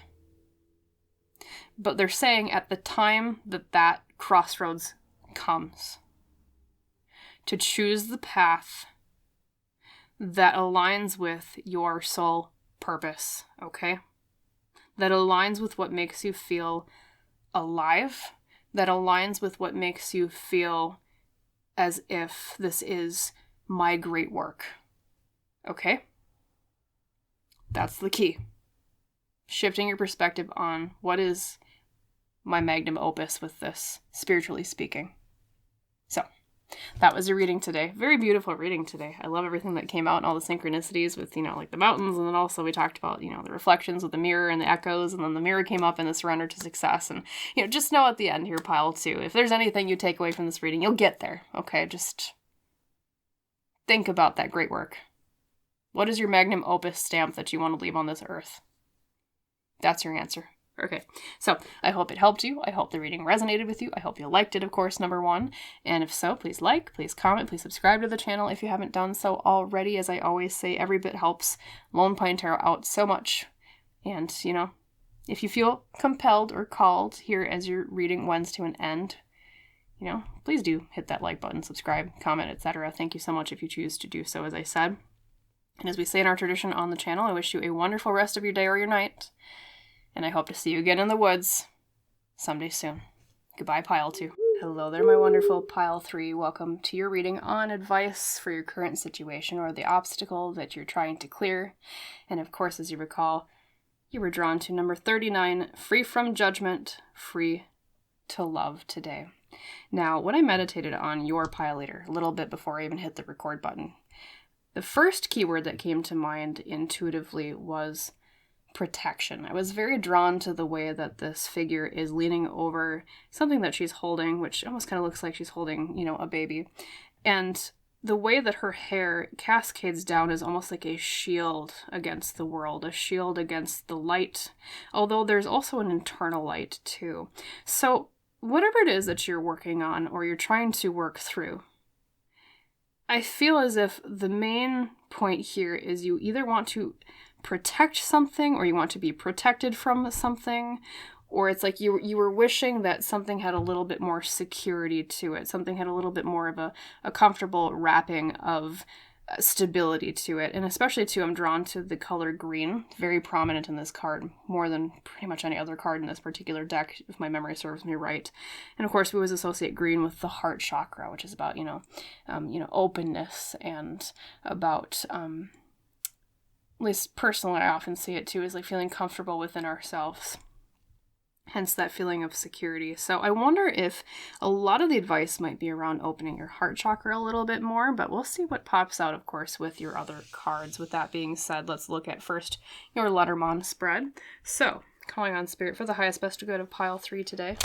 but they're saying at the time that crossroads comes, to choose the path that aligns with your soul purpose, okay? That aligns with what makes you feel alive, that aligns with what makes you feel as if this is my great work. Okay? That's the key. Shifting your perspective on what is my magnum opus with this, spiritually speaking. So, that was a reading today. Very beautiful reading today. I love everything that came out and all the synchronicities with, like the mountains. And then also we talked about, the reflections with the mirror and the echoes. And then the mirror came up and the surrender to success. And, just know at the end here, pile 2, if there's anything you take away from this reading, you'll get there. Okay? Just think about that great work. What is your magnum opus stamp that you want to leave on this earth? That's your answer. Okay, so I hope it helped you. I hope the reading resonated with you. I hope you liked it, of course, number 1. And if so, please like, please comment, please subscribe to the channel if you haven't done so already. As I always say, every bit helps Lone Pine Tarot out so much. And, if you feel compelled or called here as your reading winds to an end, please do hit that like button, subscribe, comment, etc. Thank you so much if you choose to do so, as I said. And as we say in our tradition on the channel, I wish you a wonderful rest of your day or your night. And I hope to see you again in the woods someday soon. Goodbye, Pile 2. Hello there, my wonderful Pile 3. Welcome to your reading on advice for your current situation or the obstacle that you're trying to clear. And of course, as you recall, you were drawn to number 39, Free from Judgment, Free to Love today. Now, when I meditated on your Pile Leader a little bit before I even hit the record button, The first keyword that came to mind intuitively was protection. I was very drawn to the way that this figure is leaning over something that she's holding, which almost kind of looks like she's holding, a baby. And the way that her hair cascades down is almost like a shield against the world, a shield against the light, although there's also an internal light too. So whatever it is that you're working on or you're trying to work through, I feel as if the main point here is you either want to protect something or you want to be protected from something, or it's like you were wishing that something had a little bit more security to it, something had a little bit more of a comfortable wrapping of stability to it. And especially too, I'm drawn to the color green, very prominent in this card, more than pretty much any other card in this particular deck, if my memory serves me right. And of course, we always associate green with the heart chakra, which is about openness, and about at least personally, I often see it too, as like feeling comfortable within ourselves. Hence that feeling of security. So I wonder if a lot of the advice might be around opening your heart chakra a little bit more, but we'll see what pops out, of course, with your other cards. With that being said, let's look at first your Letterman spread. So, calling on Spirit for the highest best good of pile 3 today.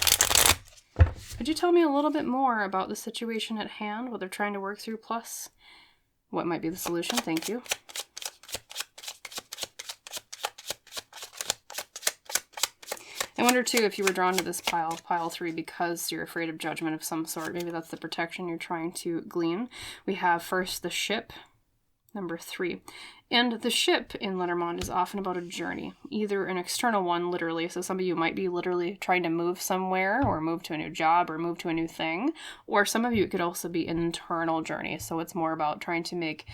Could you tell me a little bit more about the situation at hand, what they're trying to work through, plus what might be the solution? Thank you. I wonder, too, if you were drawn to this pile 3, because you're afraid of judgment of some sort. Maybe that's the protection you're trying to glean. We have first the ship, number 3. And the ship in Lenormand is often about a journey, either an external one, literally. So some of you might be literally trying to move somewhere, or move to a new job, or move to a new thing. Or some of you, it could also be an internal journey. So it's more about trying to make...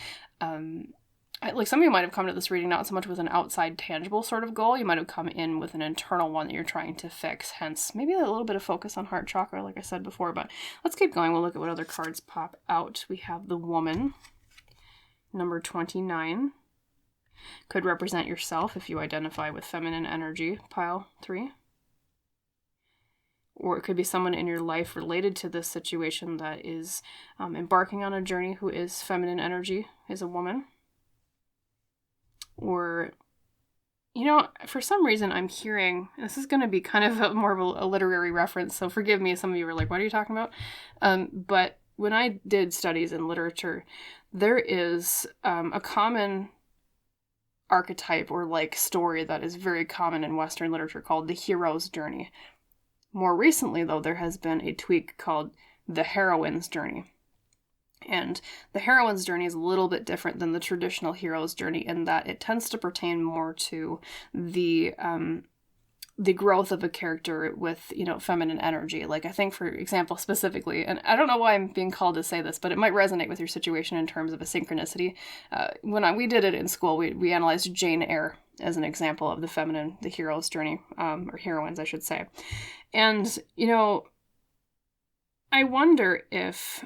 like some of you might have come to this reading not so much with an outside tangible sort of goal. You might have come in with an internal one that you're trying to fix. Hence, maybe a little bit of focus on heart chakra, like I said before. But let's keep going. We'll look at what other cards pop out. We have the Woman, number 29. Could represent yourself if you identify with feminine energy, pile 3. Or it could be someone in your life related to this situation that is embarking on a journey who is feminine energy, is a woman. Or, for some reason I'm hearing, this is going to be kind of more of a literary reference, so forgive me, some of you were like, what are you talking about? But when I did studies in literature, there is a common archetype or like story that is very common in Western literature called the hero's journey. More recently, though, there has been a tweak called the heroine's journey. And the heroine's journey is a little bit different than the traditional hero's journey in that it tends to pertain more to the growth of a character with, feminine energy. Like, I think, for example, specifically, and I don't know why I'm being called to say this, but it might resonate with your situation in terms of a synchronicity. When we did it in school, we analyzed Jane Eyre as an example of the hero's journey, or heroines, I should say. And, I wonder if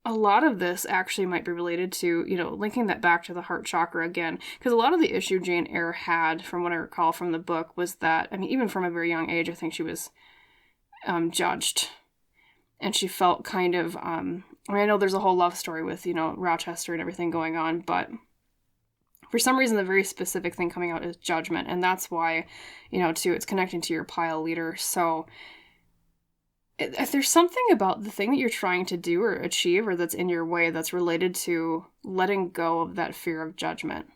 a lot of this actually might be related to, linking that back to the heart chakra again. Because a lot of the issue Jane Eyre had, from what I recall from the book, was that, even from a very young age, I think she was judged. And she felt kind of, I know there's a whole love story with, Rochester and everything going on, but for some reason, the very specific thing coming out is judgment. And that's why, too, it's connecting to your pile leader. So if there's something about the thing that you're trying to do or achieve or that's in your way that's related to letting go of that fear of judgment.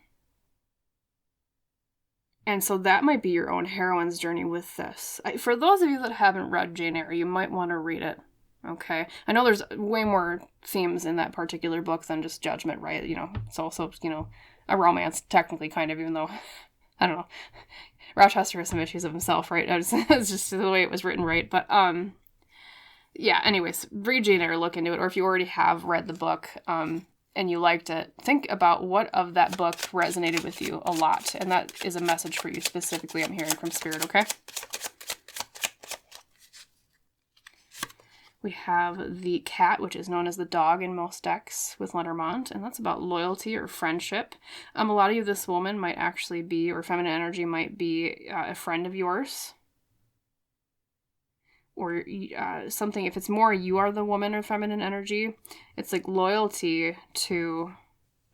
And so that might be your own heroine's journey with this. For those of you that haven't read Jane Eyre, you might want to read it. Okay? I know there's way more themes in that particular book than just judgment, right? It's also, a romance, technically, kind of, even though, I don't know. Rochester has some issues of himself, right? It's just the way it was written, right? But, yeah, anyways, read Jane Eyre, look into it, or if you already have read the book and you liked it, think about what of that book resonated with you a lot, and that is a message for you specifically, I'm hearing from Spirit, okay? We have the cat, which is known as the dog in most decks with Lenormand, and that's about loyalty or friendship. A lot of you, this woman might actually be, or feminine energy might be a friend of yours. or something, if it's more you are the woman or feminine energy, it's like loyalty to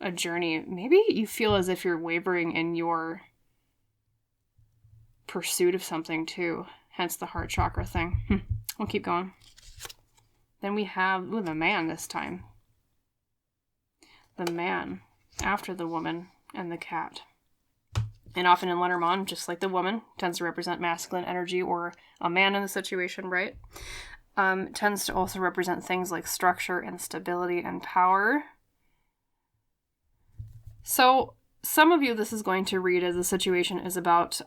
a journey. Maybe you feel as if you're wavering in your pursuit of something too, hence the heart chakra thing. We'll keep going. Then we have the man this time. The man after the woman and the cat. And often in Lenormand, just like the woman, tends to represent masculine energy, or a man in the situation, right? Tends to also represent things like structure and stability and power. So some of you, this is going to read as the situation is about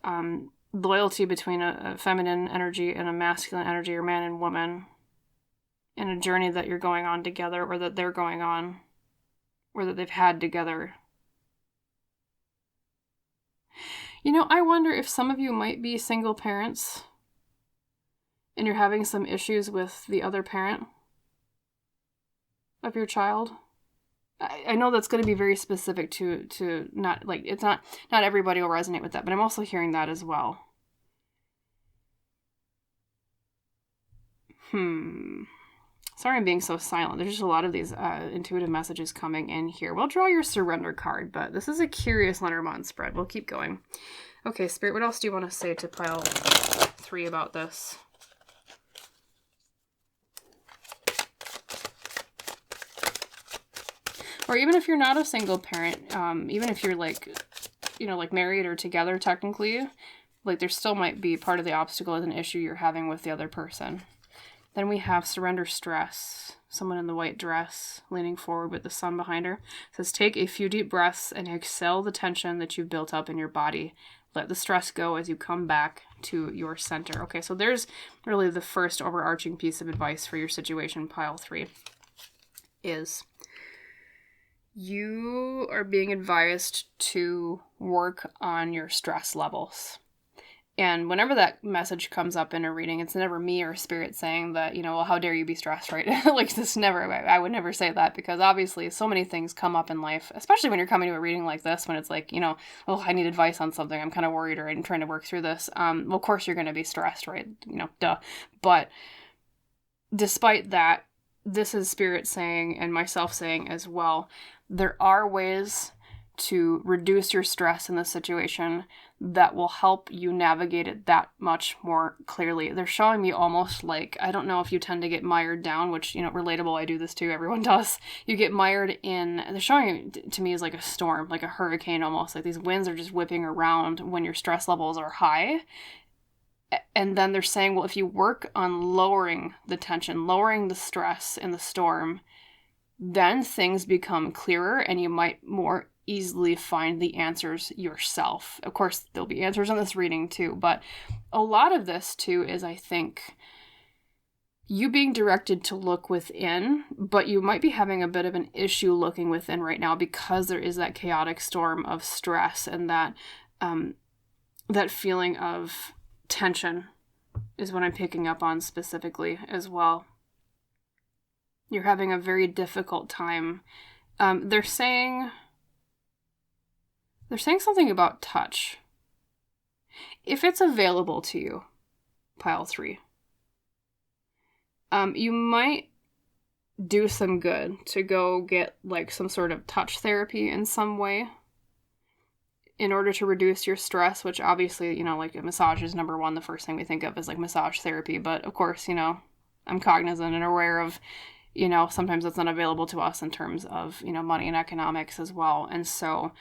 loyalty between a feminine energy and a masculine energy, or man and woman, in a journey that you're going on together, or that they're going on, or that they've had together. You know, I wonder if some of you might be single parents and you're having some issues with the other parent of your child. I know that's going to be very specific to not, like, it's not everybody will resonate with that, but I'm also hearing that as well. Sorry I'm being so silent. There's just a lot of these intuitive messages coming in here. We'll draw your surrender card, but this is a curious Lenormand spread. We'll keep going. Okay, Spirit, what else do you want to say to pile 3 about this? Or even if you're not a single parent, even if you're like, you know, like married or together technically, like there still might be part of the obstacle as an issue you're having with the other person. Then we have surrender stress. Someone in the white dress leaning forward with the sun behind her. It says, take a few deep breaths and exhale the tension that you've built up in your body. Let the stress go as you come back to your center. Okay, so there's really the first overarching piece of advice for your situation, pile 3, is you are being advised to work on your stress levels. And whenever that message comes up in a reading, it's never me or Spirit saying that, you know, well, how dare you be stressed, right? Like, this never, I would never say that, because obviously so many things come up in life, especially when you're coming to a reading like this, when it's like, you know, oh, I need advice on something, I'm kind of worried, or I'm trying to work through this. Well, of course you're going to be stressed, right? You know, duh. But despite that, this is Spirit saying, and myself saying as well, there are ways to reduce your stress in this situation that will help you navigate it that much more clearly. They're showing me almost like, I don't know if you tend to get mired down, which, you know, relatable, I do this too, everyone does. You get mired in, they're showing it to me as like a storm, like a hurricane almost, like these winds are just whipping around when your stress levels are high. And then they're saying, well, if you work on lowering the tension, lowering the stress in the storm, then things become clearer and you might more easily find the answers yourself. Of course, there'll be answers in this reading too, but a lot of this too is, I think, you being directed to look within, but you might be having a bit of an issue looking within right now because there is that chaotic storm of stress, and that that feeling of tension is what I'm picking up on specifically as well. You're having a very difficult time. They're saying something about touch. If it's available to you, pile 3, you might do some good to go get like some sort of touch therapy in some way in order to reduce your stress, which obviously, you know, like a massage is number one. The first thing we think of is like massage therapy. But of course, you know, I'm cognizant and aware of, you know, sometimes that's not available to us in terms of, you know, money and economics as well. And so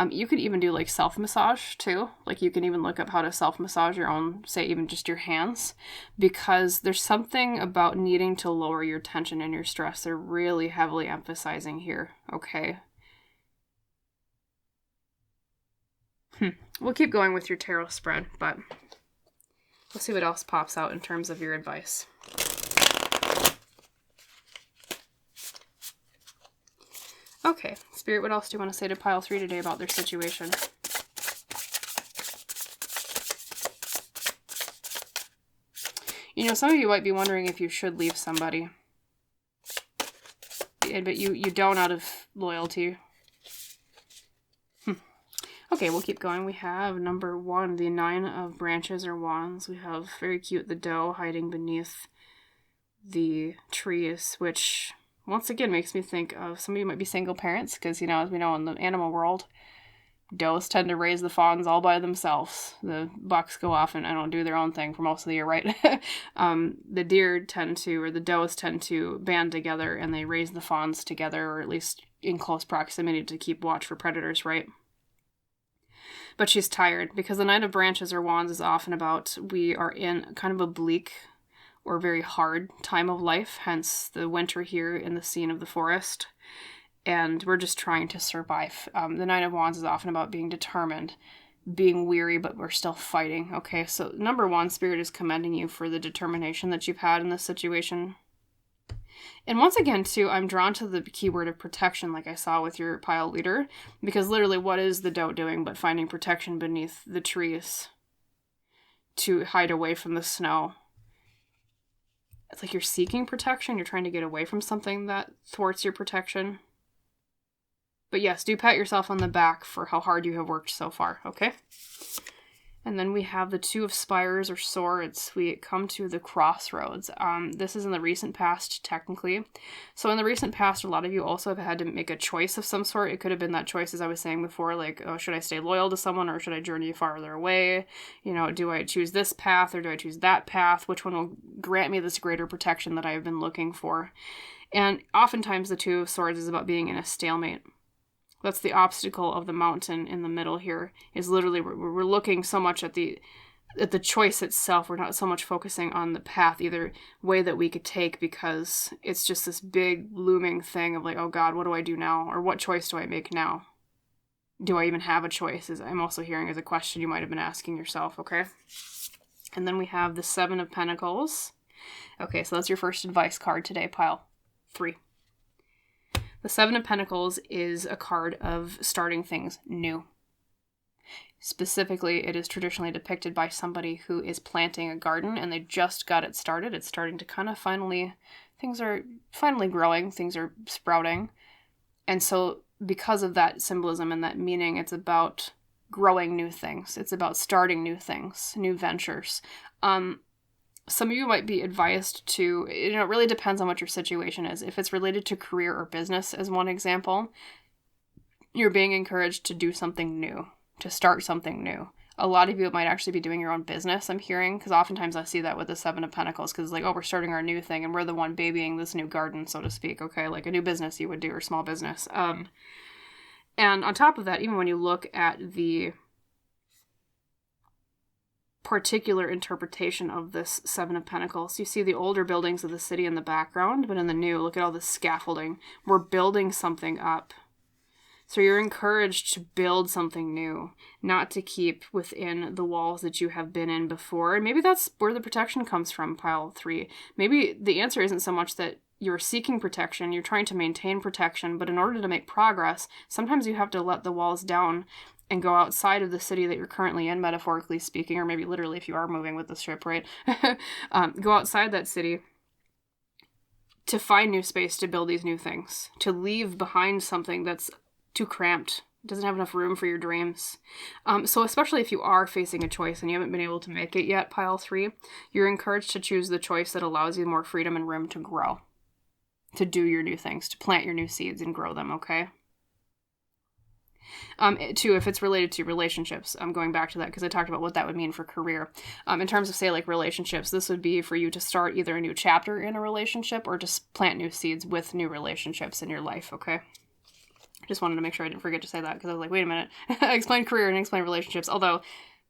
you could even do like self-massage too. Like you can even look up how to self-massage your own, say even just your hands, because there's something about needing to lower your tension and your stress. They're really heavily emphasizing here. Okay. We'll keep going with your tarot spread, but we'll see what else pops out in terms of your advice. Okay, Spirit, what else do you want to say to pile 3 today about their situation? You know, some of you might be wondering if you should leave somebody, but you don't out of loyalty. Okay, we'll keep going. We have number 1, the 9 of branches or wands. We have very cute the doe hiding beneath the trees, which once again makes me think of some of you might be single parents because, as we know in the animal world, does tend to raise the fawns all by themselves. The bucks go off and don't do their own thing for most of the year, right? The deer tend to, or the does tend to band together and they raise the fawns together, or at least in close proximity to keep watch for predators, right? But she's tired because the Knight of Branches or Wands is often about we are in kind of a bleak or very hard time of life, hence the winter here in the scene of the forest. And we're just trying to survive. The Nine of Wands is often about being determined, being weary, but we're still fighting. Okay, so number 1, Spirit is commending you for the determination that you've had in this situation. And once again, too, I'm drawn to the keyword of protection, like I saw with your pile leader, because literally what is the doe doing but finding protection beneath the trees to hide away from the snow? It's like you're seeking protection. You're trying to get away from something that thwarts your protection. But yes, do pat yourself on the back for how hard you have worked so far, okay? And then we have the 2 of Spires or Swords. We come to the crossroads. This is in the recent past, technically. So in the recent past, a lot of you also have had to make a choice of some sort. It could have been that choice, as I was saying before, like, oh, should I stay loyal to someone or should I journey farther away? Do I choose this path or do I choose that path? Which one will grant me this greater protection that I have been looking for? And oftentimes the 2 of Swords is about being in a stalemate. That's the obstacle of the mountain in the middle here, is literally we're looking so much at the choice itself. We're not so much focusing on the path, either way that we could take, because it's just this big looming thing of like, oh God, what do I do now? Or what choice do I make now? Do I even have a choice? As I'm also hearing as a question you might have been asking yourself, okay? And then we have the 7 of Pentacles. Okay, so that's your first advice card today, pile 3. The 7 of Pentacles is a card of starting things new. Specifically, it is traditionally depicted by somebody who is planting a garden and they just got it started. It's starting to kind of things are finally growing, things are sprouting. And so because of that symbolism and that meaning, it's about growing new things. It's about starting new things, new ventures. Some of you might be advised to, it really depends on what your situation is. If it's related to career or business, as one example, you're being encouraged to do something new, to start something new. A lot of you might actually be doing your own business, I'm hearing, because oftentimes I see that with the 7 of Pentacles, because it's like, oh, we're starting our new thing, and we're the one babying this new garden, so to speak, okay? Like a new business you would do, or small business. And on top of that, even when you look at the particular interpretation of this 7 of Pentacles, you see the older buildings of the city in the background, but in the new, look at all this scaffolding. We're building something up. So you're encouraged to build something new, not to keep within the walls that you have been in before. And maybe that's where the protection comes from, pile 3. Maybe the answer isn't so much that you're seeking protection, you're trying to maintain protection, but in order to make progress, sometimes you have to let the walls down and go outside of the city that you're currently in, metaphorically speaking, or maybe literally if you are moving with the ship, right? Go outside that city to find new space to build these new things, to leave behind something that's too cramped, doesn't have enough room for your dreams. So especially if you are facing a choice and you haven't been able to make it yet, pile 3, you're encouraged to choose the choice that allows you more freedom and room to grow, to do your new things, to plant your new seeds and grow them, okay? Too, if it's related to relationships, I'm going back to that because I talked about what that would mean for career. In terms of, say, like relationships, this would be for you to start either a new chapter in a relationship or just plant new seeds with new relationships in your life, okay? Just wanted to make sure I didn't forget to say that because I was like, wait a minute. I explained career and I explained relationships, although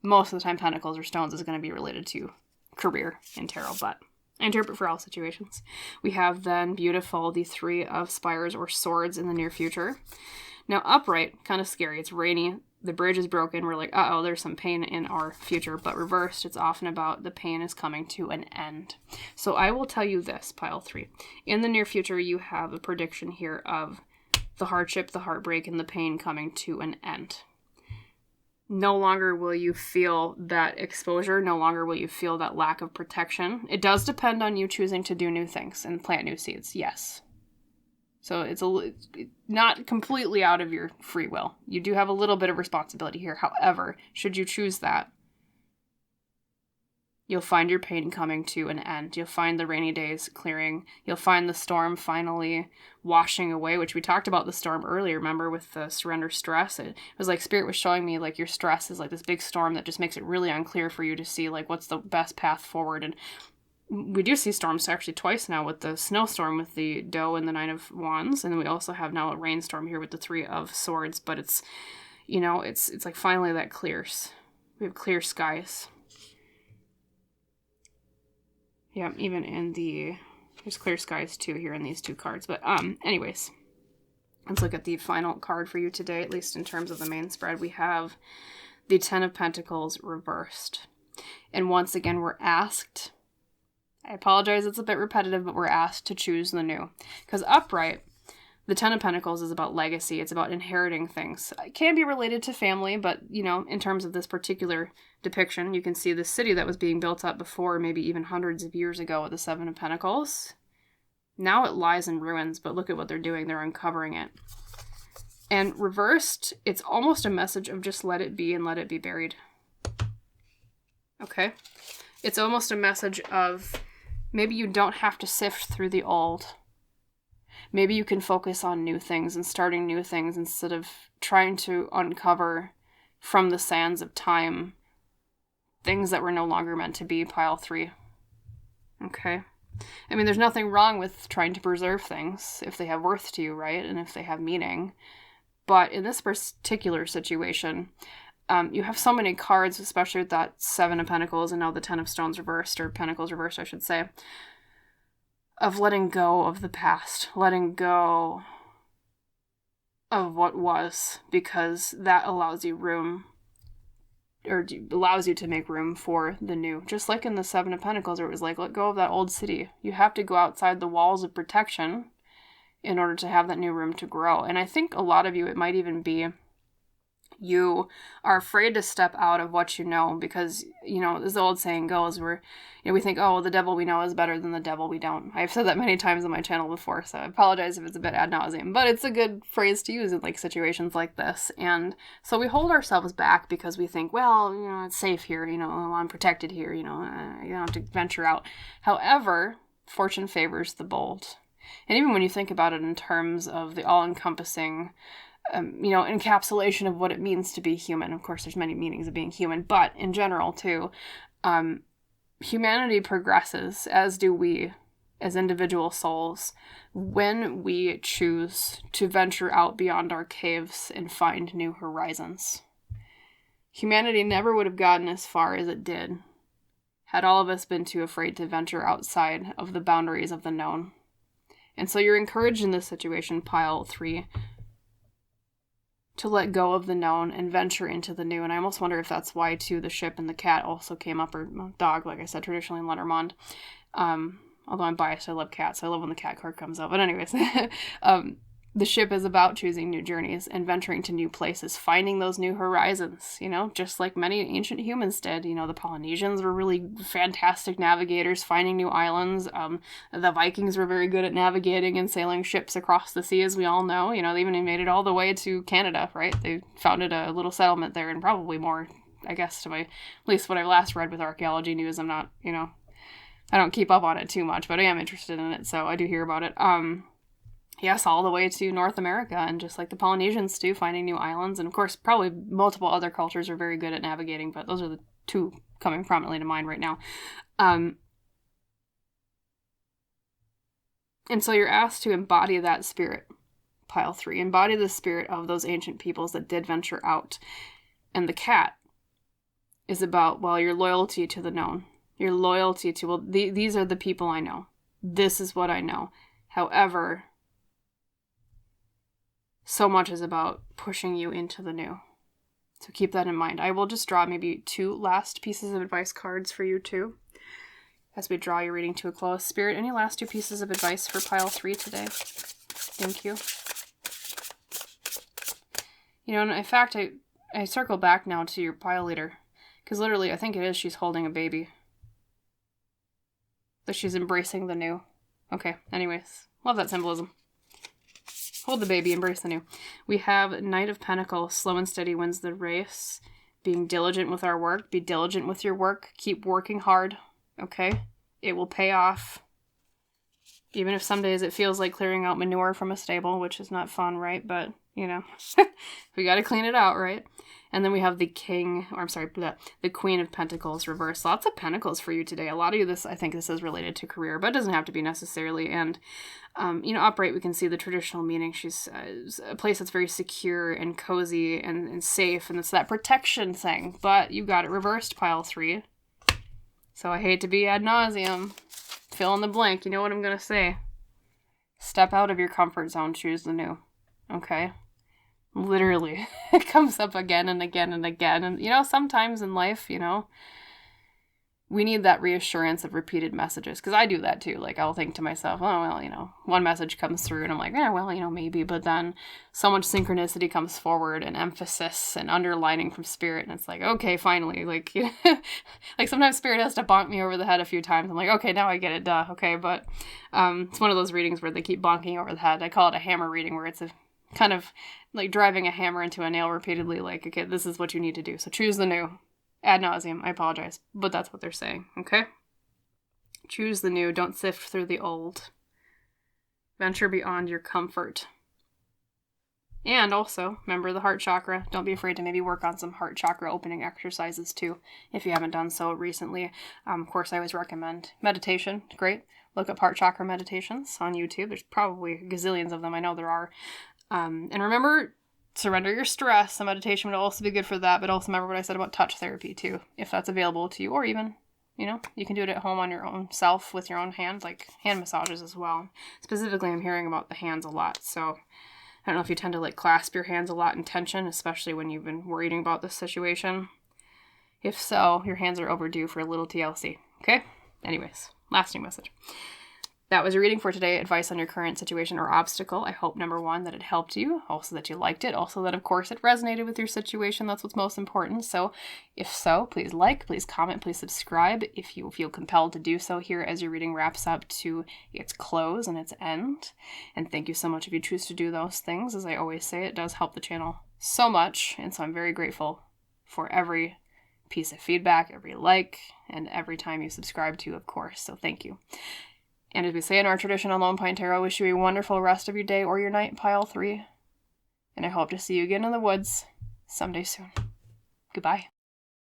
most of the time Pentacles or Stones is going to be related to career in tarot, but I interpret for all situations. We have then beautiful, the 3 of Spires or Swords in the near future. Now, upright, kind of scary. It's rainy. The bridge is broken. We're like, uh-oh, there's some pain in our future. But reversed, it's often about the pain is coming to an end. So I will tell you this, pile 3. In the near future, you have a prediction here of the hardship, the heartbreak, and the pain coming to an end. No longer will you feel that exposure. No longer will you feel that lack of protection. It does depend on you choosing to do new things and plant new seeds, yes. So it's not completely out of your free will. You do have a little bit of responsibility here. However, should you choose that, you'll find your pain coming to an end. You'll find the rainy days clearing. You'll find the storm finally washing away, which we talked about the storm earlier, remember, with the surrender stress? It was like Spirit was showing me, like, your stress is like this big storm that just makes it really unclear for you to see, like, what's the best path forward. And we do see storms actually twice now, with the snowstorm with the doe and the 9 of wands, and then we also have now a rainstorm here with the 3 of swords. But it's, it's like finally that clears. We have clear skies. Yeah, even in there's clear skies too here in these 2 cards. But anyways, let's look at the final card for you today, at least in terms of the main spread. We have the 10 of Pentacles reversed. And once again, we're asked, I apologize, it's a bit repetitive, but we're asked to choose the new. Because upright, the 10 of Pentacles is about legacy. It's about inheriting things. It can be related to family, but, in terms of this particular depiction, you can see the city that was being built up before, maybe even hundreds of years ago, with the 7 of Pentacles. Now it lies in ruins, but look at what they're doing. They're uncovering it. And reversed, it's almost a message of just let it be and let it be buried. Okay? It's almost a message of maybe you don't have to sift through the old. Maybe you can focus on new things and starting new things instead of trying to uncover from the sands of time things that were no longer meant to be, pile 3. Okay? I mean, there's nothing wrong with trying to preserve things if they have worth to you, right? And if they have meaning. But in this particular situation, you have so many cards, especially with that 7 of Pentacles and now the 10 of Stones reversed, or Pentacles reversed, I should say, of letting go of the past, letting go of what was, because that allows you room, or allows you to make room for the new. Just like in the 7 of Pentacles, where it was like, let go of that old city. You have to go outside the walls of protection in order to have that new room to grow. And I think a lot of you, it might even be you are afraid to step out of what you know because, as the old saying goes, where we think, oh, well, the devil we know is better than the devil we don't. I've said that many times on my channel before, so I apologize if it's a bit ad nauseum, but it's a good phrase to use in like situations like this. And so we hold ourselves back because we think, well, it's safe here, I'm protected here, you don't have to venture out. However, fortune favors the bold. And even when you think about it in terms of the all-encompassing encapsulation of what it means to be human. Of course, there's many meanings of being human, but in general, too, humanity progresses, as do we, as individual souls, when we choose to venture out beyond our caves and find new horizons. Humanity never would have gotten as far as it did had all of us been too afraid to venture outside of the boundaries of the known. And so you're encouraged in this situation, pile 3, to let go of the known and venture into the new. And I almost wonder if that's why, too, the ship and the cat also came up, or dog, like I said, traditionally in Lenormand. Although I'm biased, I love cats, so I love when the cat card comes out. But anyways, the ship is about choosing new journeys and venturing to new places, finding those new horizons, just like many ancient humans did. The Polynesians were really fantastic navigators, finding new islands. The Vikings were very good at navigating and sailing ships across the sea, as we all know. They even made it all the way to Canada, right? They founded a little settlement there, and probably more, I guess, at least what I last read with archaeology news. I'm not, I don't keep up on it too much, but I am interested in it, so I do hear about it. Yes, all the way to North America, and just like the Polynesians too, finding new islands. And of course, probably multiple other cultures are very good at navigating, but those are the 2 coming prominently to mind right now. And so you're asked to embody that spirit, pile 3. Embody the spirit of those ancient peoples that did venture out. And the cat is about, your loyalty to the known. Your loyalty to, these are the people I know. This is what I know. However, so much is about pushing you into the new. So keep that in mind. I will just draw maybe 2 last pieces of advice cards for you too, as we draw your reading to a close. Spirit, any last 2 pieces of advice for pile 3 today? Thank you. And in fact, I circle back now to your pile leader, because literally I think it is she's holding a baby. That she's embracing the new. Okay, anyways. Love that symbolism. Hold the baby, embrace the new. We have Knight of Pentacles, slow and steady wins the race. Being diligent with our work. Be diligent with your work. Keep working hard, okay? It will pay off. Even if some days it feels like clearing out manure from a stable, which is not fun, right? But, you know, we got to clean it out, right? And then we have the Queen of Pentacles reversed. Lots of pentacles for you today. A lot of you, I think this is related to career, but it doesn't have to be necessarily. And, upright, we can see the traditional meaning. She's a place that's very secure and cozy and safe, and it's that protection thing. But you got it reversed, pile 3. So I hate to be ad nauseum. Fill in the blank. You know what I'm going to say. Step out of your comfort zone. Choose the new. Okay? Literally. It comes up again and again and again. And, sometimes in life, we need that reassurance of repeated messages. Because I do that too. Like, I'll think to myself, oh, well, one message comes through and I'm like, yeah, well, maybe. But then so much synchronicity comes forward and emphasis and underlining from spirit. And it's like, okay, finally. Like, like sometimes spirit has to bonk me over the head a few times. I'm like, okay, now I get it. Duh. Okay. But it's one of those readings where they keep bonking over the head. I call it a hammer reading, where it's a kind of like driving a hammer into a nail repeatedly. Like, okay, this is what you need to do. So choose the new. Ad nauseum, I apologize, but that's what they're saying, okay? Choose the new, don't sift through the old. Venture beyond your comfort. And also, remember the heart chakra. Don't be afraid to maybe work on some heart chakra opening exercises too, if you haven't done so recently. Of course, I always recommend meditation. Great. Look up heart chakra meditations on YouTube. There's probably gazillions of them. I know there are. And remember, surrender your stress. Some meditation would also be good for that, but also remember what I said about touch therapy too, if that's available to you, or even, you can do it at home on your own self with your own hands, like hand massages as well. Specifically, I'm hearing about the hands a lot, so I don't know if you tend to like clasp your hands a lot in tension, especially when you've been worrying about this situation. If so, your hands are overdue for a little TLC, okay? Anyways, lasting message. That was your reading for today. Advice on your current situation or obstacle. I hope, number 1, that it helped you. Also that you liked it. Also that, of course, it resonated with your situation. That's what's most important. So if so, please like, please comment, please subscribe if you feel compelled to do so here as your reading wraps up to its close and its end. And thank you so much if you choose to do those things. As I always say, it does help the channel so much. And so I'm very grateful for every piece of feedback, every like, and every time you subscribe to, of course. So thank you. And as we say in our tradition on Lone Pine Tarot, I wish you a wonderful rest of your day or your night, pile 3. And I hope to see you again in the woods someday soon. Goodbye.